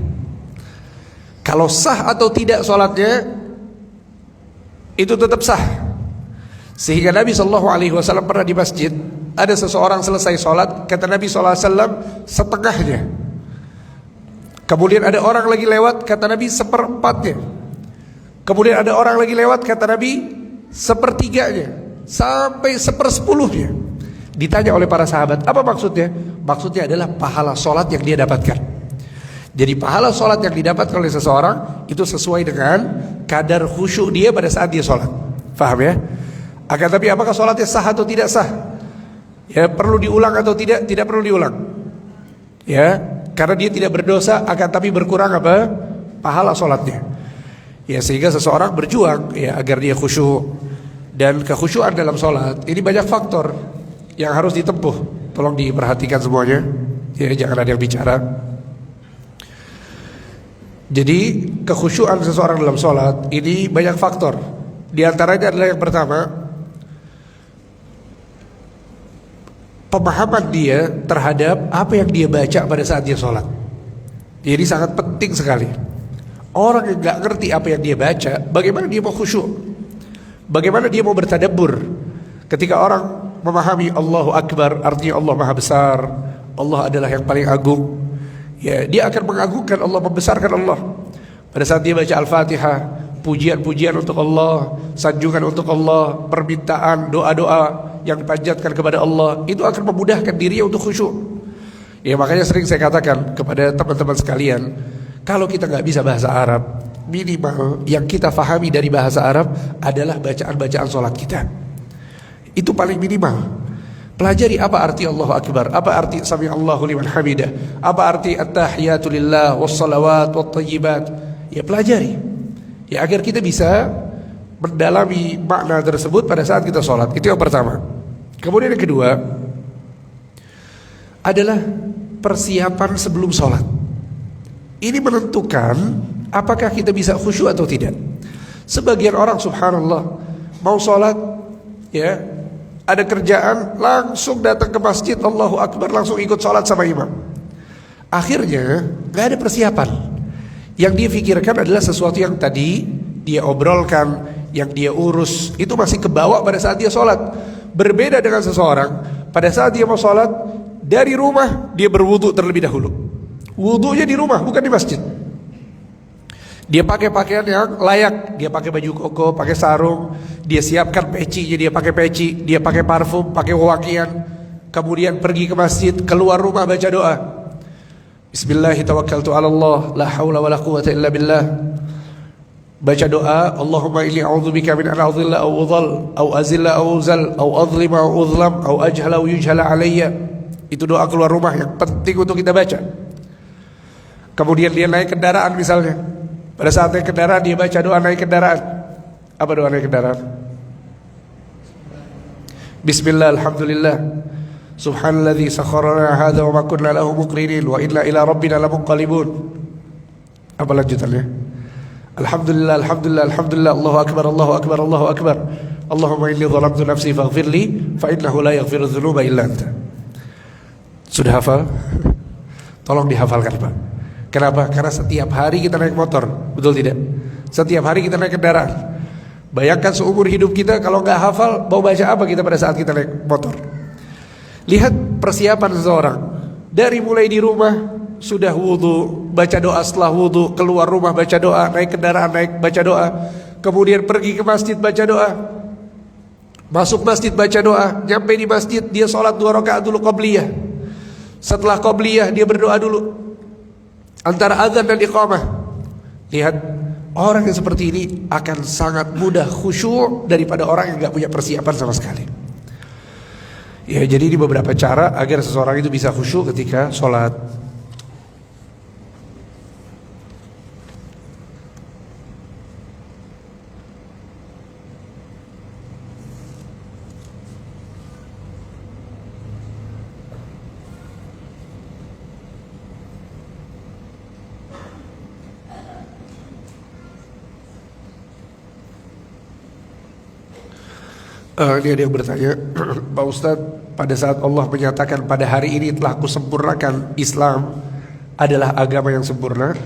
Kalau sah atau tidak sholatnya, itu tetap sah. Sehingga Nabi SAW pernah di masjid, ada seseorang selesai sholat, kata Nabi SAW, setengahnya. Kemudian ada orang lagi lewat, kata Nabi, seperempatnya. Kemudian ada orang lagi lewat, kata Nabi, sepertiganya, sampai sepersepuluhnya. Ditanya oleh para sahabat, apa maksudnya? Maksudnya adalah pahala sholat yang dia dapatkan. Jadi pahala sholat yang didapatkan oleh seseorang itu sesuai dengan kadar khusyuk dia pada saat dia sholat. Faham ya? Akan tapi apakah sholatnya sah atau tidak sah? Ya, perlu diulang atau tidak? Tidak perlu diulang. Ya, karena dia tidak berdosa, akan tapi berkurang apa? Pahala sholatnya. Ya, sehingga seseorang berjuang ya agar dia khusyuk. Dan kekhusyuan dalam sholat ini banyak faktor yang harus ditempuh. Tolong diperhatikan semuanya. Ya, jangan ada yang bicara. Jadi kekhusyuan seseorang dalam sholat ini banyak faktor. Di antaranya adalah yang pertama, pemahaman dia terhadap apa yang dia baca pada saat dia sholat. Jadi sangat penting sekali. Orang yang gak ngerti apa yang dia baca, bagaimana dia mau khusyuk? Bagaimana dia mau bertadabbur? Ketika orang memahami Allahu Akbar, artinya Allah Maha Besar, Allah adalah yang paling agung, ya, dia akan mengagungkan Allah, membesarkan Allah. Pada saat dia baca Al-Fatihah, pujian-pujian untuk Allah, sanjungan untuk Allah, permintaan, doa-doa yang dipanjatkan kepada Allah, itu akan memudahkan dirinya untuk khusyuk. Ya, makanya sering saya katakan kepada teman-teman sekalian, kalau kita nggak bisa bahasa Arab, minimal yang kita fahami dari bahasa Arab adalah bacaan-bacaan sholat kita. Itu paling minimal. Pelajari apa arti Allahu Akbar, apa arti Sami Allahu liman hamidah, apa arti at-tahiyatu lillah was-salawat wat-thayyibat. Ya, pelajari. Ya, agar kita bisa mendalami makna tersebut pada saat kita sholat. Itu yang pertama. Kemudian yang kedua adalah persiapan sebelum sholat. Ini menentukan apakah kita bisa khusyuk atau tidak. Sebagian orang subhanallah mau sholat, ya, ada kerjaan, langsung datang ke masjid, Allahu Akbar, langsung ikut sholat sama imam. Akhirnya gak ada persiapan. Yang dia pikirkan adalah sesuatu yang tadi dia obrolkan, yang dia urus, itu masih kebawa pada saat dia sholat. Berbeda dengan seseorang, pada saat dia mau sholat, dari rumah dia berwudu terlebih dahulu. Wudunya di rumah, bukan di masjid. Dia pakai pakaian yang layak, dia pakai baju koko, pakai sarung, dia siapkan pecinya, dia pakai peci, dia pakai parfum, pakai wangian, kemudian pergi ke masjid, keluar rumah baca doa. Bismillahirrahmanirrahim, Allah, la haula wa la quwwata illa billah. Baca doa, Allahumma inni a'udzubika min an a'udhilla aw udhal aw azilla aw uzal aw adhlima aw udhlam aw ajhala aw yujhala alayya. Itu doa keluar rumah yang penting untuk kita baca. Kemudian dia naik kendaraan misalnya, pada saat naik kendaraan dia baca doa naik kendaraan. Apa doa naik kendaraan? Bismillah, alhamdulillah, subhanalladzi sakharana hadza wa ma kunna lahu muqrinin wa inna ila rabbina lamunqalibun. Apa lanjutannya? Alhamdulillah, alhamdulillah, alhamdulillah, Allahu akbar, Allahu akbar, Allahu akbar. Allahumma inni zalamtu nafsi faghfirli fa innahu la yaghfiru dzunuba illa anta. Sudah hafal? Tolong dihafalkan, Pak. Kenapa? Karena setiap hari kita naik motor, betul tidak? Setiap hari kita naik kendaraan. Bayangkan seumur hidup kita kalau nggak hafal, mau baca apa kita pada saat kita naik motor? Lihat persiapan seseorang. Dari mulai di rumah sudah wudu, baca doa setelah wudu, keluar rumah baca doa, naik kendaraan naik baca doa. kemudian pergi ke masjid baca doa, masuk masjid baca doa, nyampe di masjid dia sholat 2 rakaat dulu qabliyah. Setelah qabliyah dia berdoa dulu antara azan dan iqamah. Lihat, orang yang seperti ini akan sangat mudah khusyuk daripada orang yang gak punya persiapan sama sekali. Ya, jadi ini beberapa cara agar seseorang itu bisa khusyuk ketika sholat. Ini ada yang bertanya, Pak Ustadz, pada saat Allah menyatakan pada hari ini telah kusempurnakan Islam adalah agama yang sempurna,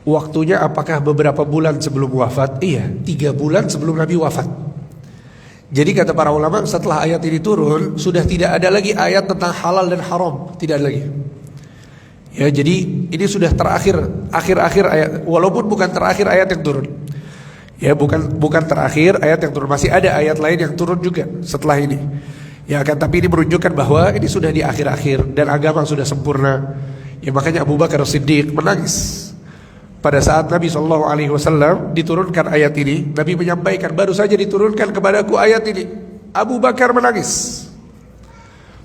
waktunya apakah beberapa bulan sebelum wafat? Iya, 3 bulan sebelum Nabi wafat. Jadi kata para ulama, setelah ayat ini turun sudah tidak ada lagi ayat tentang halal dan haram, tidak ada lagi. Ya, jadi ini sudah akhir ayat, walaupun bukan terakhir ayat yang turun. Ya, bukan terakhir ayat yang turun, masih ada ayat lain yang turun juga setelah ini. Ya kan, tapi ini menunjukkan bahwa ini sudah di akhir-akhir dan agama sudah sempurna. Ya, makanya Abu Bakar Siddiq menangis pada saat Nabi SAW diturunkan ayat ini. Nabi menyampaikan, baru saja diturunkan kepadaku ayat ini. Abu Bakar menangis.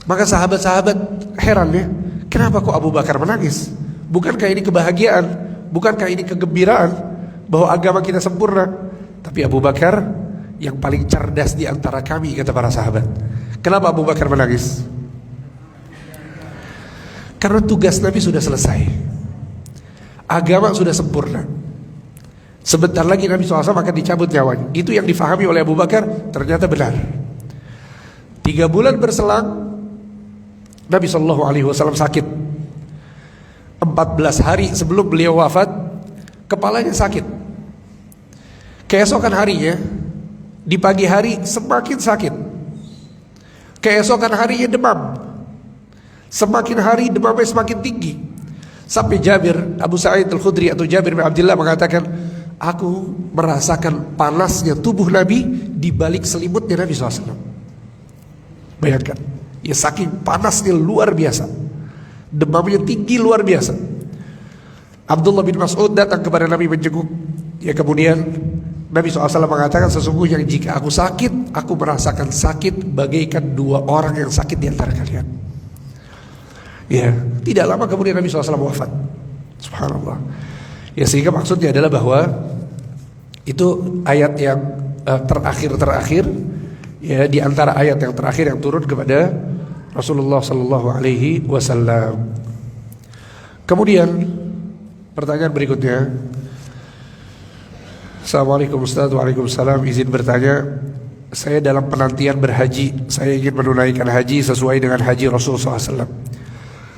Maka sahabat-sahabat heran ya, kenapa kok Abu Bakar menangis? Bukankah ini kebahagiaan? Bukankah ini kegembiraan bahwa agama kita sempurna? Tapi Abu Bakar yang paling cerdas di antara kami, kata para sahabat. Kenapa Abu Bakar menangis? Karena tugas Nabi sudah selesai, agama sudah sempurna. Sebentar lagi Nabi SAW akan dicabut nyawanya. Itu yang difahami oleh Abu Bakar, ternyata benar. 3 bulan berselang, Nabi SAW sakit. 14 hari sebelum beliau wafat, kepalanya sakit. Keesokan harinya, di pagi hari semakin sakit. Keesokan harinya demam. Semakin hari demamnya semakin tinggi. Sampai Jabir, Abu Sa'id Al-Khudri atau Jabir bin Abdullah mengatakan, aku merasakan panasnya tubuh Nabi di balik selimutnya Nabi SAW. Bayangkan, ya saking panasnya luar biasa, demamnya tinggi luar biasa. Abdullah bin Mas'ud datang kepada Nabi menjenguk. Ya, kemudian Nabi SAW mengatakan, sesungguhnya jika aku sakit, aku merasakan sakit bagaikan 2 orang yang sakit di antara kalian. Ya, tidak lama kemudian Nabi SAW wafat. Subhanallah. Ya, sehingga maksudnya adalah bahwa itu ayat yang terakhir ya, di antara ayat yang terakhir yang turun kepada Rasulullah SAW. Kemudian pertanyaan berikutnya. Assalamualaikum Ustaz. Waalaikumsalam. Izin bertanya, saya dalam penantian berhaji. Saya ingin menunaikan haji sesuai dengan haji Rasulullah SAW.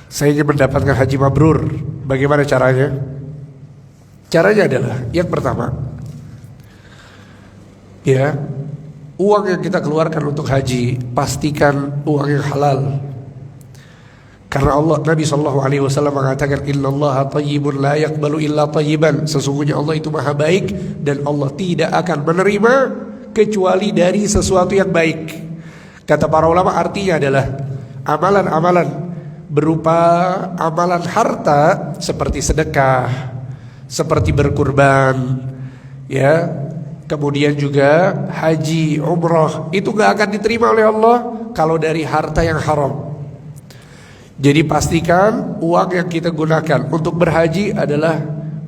Saya ingin mendapatkan haji mabrur. Bagaimana caranya? Caranya adalah, yang pertama, ya, uang yang kita keluarkan untuk haji pastikan uang yang halal. Karena Nabi SAW mengatakan, Innallaha tayyibun la yaqbalu illa tayyiban. Sesungguhnya Allah itu maha baik dan Allah tidak akan menerima kecuali dari sesuatu yang baik. Kata para ulama, artinya adalah amalan-amalan berupa amalan harta seperti sedekah, seperti berkurban, ya, kemudian juga haji, umrah, itu gak akan diterima oleh Allah kalau dari harta yang haram. Jadi pastikan uang yang kita gunakan untuk berhaji adalah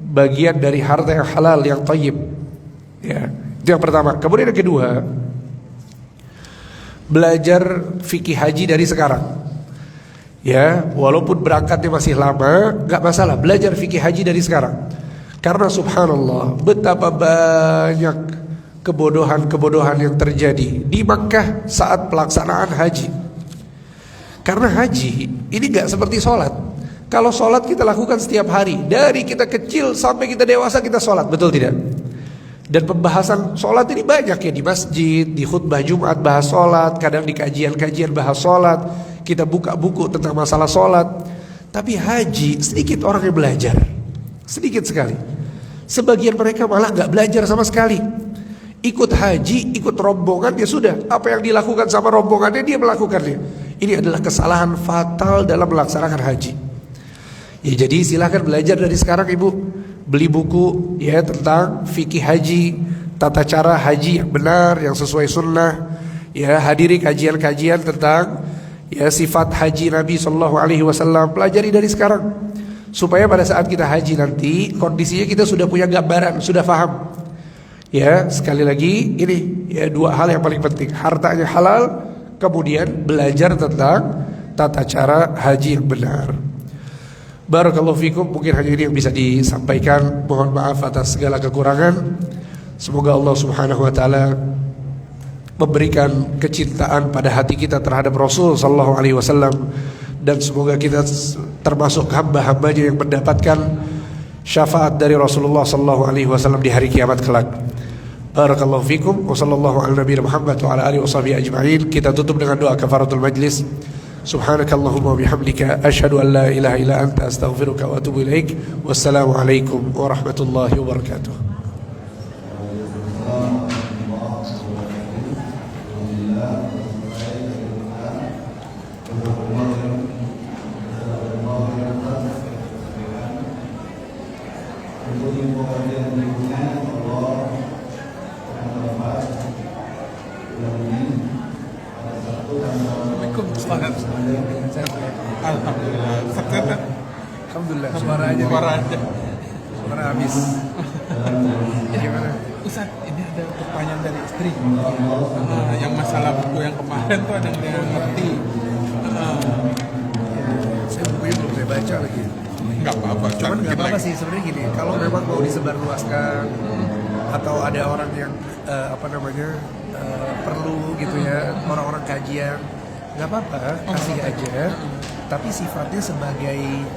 bagian dari harta yang halal, yang thayyib. Ya, itu yang pertama. Kemudian yang kedua, belajar fikih haji dari sekarang. Ya, walaupun berangkatnya masih lama, gak masalah, belajar fikih haji dari sekarang. Karena subhanallah, betapa banyak kebodohan-kebodohan yang terjadi di Makkah saat pelaksanaan haji. Karena haji ini gak seperti sholat. Kalau sholat kita lakukan setiap hari, dari kita kecil sampai kita dewasa kita sholat, betul tidak? Dan pembahasan sholat ini banyak ya, di masjid, di khutbah Jumat bahas sholat, kadang di kajian-kajian bahas sholat, kita buka buku tentang masalah sholat. Tapi haji sedikit orang yang belajar, sedikit sekali. Sebagian mereka malah gak belajar sama sekali. Ikut haji, ikut rombongan, ya sudah. Apa yang dilakukan sama rombongannya, dia melakukannya. Ini adalah kesalahan fatal dalam melaksanakan haji. Ya jadi silahkan belajar dari sekarang ibu. Beli buku ya tentang fikih haji, tata cara haji yang benar, yang sesuai sunnah. Ya hadiri kajian-kajian tentang ya sifat haji Nabi SAW. Pelajari dari sekarang. Supaya pada saat kita haji nanti kondisinya kita sudah punya gambaran, sudah paham. Ya sekali lagi ini ya dua hal yang paling penting. Hartanya halal, kemudian belajar tentang tata cara haji yang benar. Barakallahu fikum. Mungkin hanya ini yang bisa disampaikan. Mohon maaf atas segala kekurangan. Semoga Allah subhanahu wa ta'ala memberikan kecintaan pada hati kita terhadap Rasul sallallahu alaihi wasallam, dan semoga kita termasuk hamba-hambanya yang mendapatkan syafaat dari Rasulullah sallallahu alaihi wasallam di hari kiamat kelak. Barakallahu fikum wa sallallahu ala nabiyina Muhammad wa ala alihi washabihi ajma'in. Kita tutup dengan doa kafaratul majlis. Subhanakallahumma wa bihamdika asyhadu an la ilaha illa anta astaghfiruka wa atubu ilaik. Wassalamu alaikum warahmatullahi wabarakatuh. Alhamdulillah. Suara habis. Gimana? Ustaz, ini ada pertanyaan dari istri. Yang masalah buku yang kemarin tuh ada yang ngerti. Saya bukunya belum saya baca lagi. Enggak apa-apa. Cuman nggak apa-apa sih sebenarnya gini. Kalau memang mau disebarluaskan atau ada orang yang perlu gitu ya, orang-orang kajian, nggak apa-apa, kasih aja. Tapi sifatnya sebagai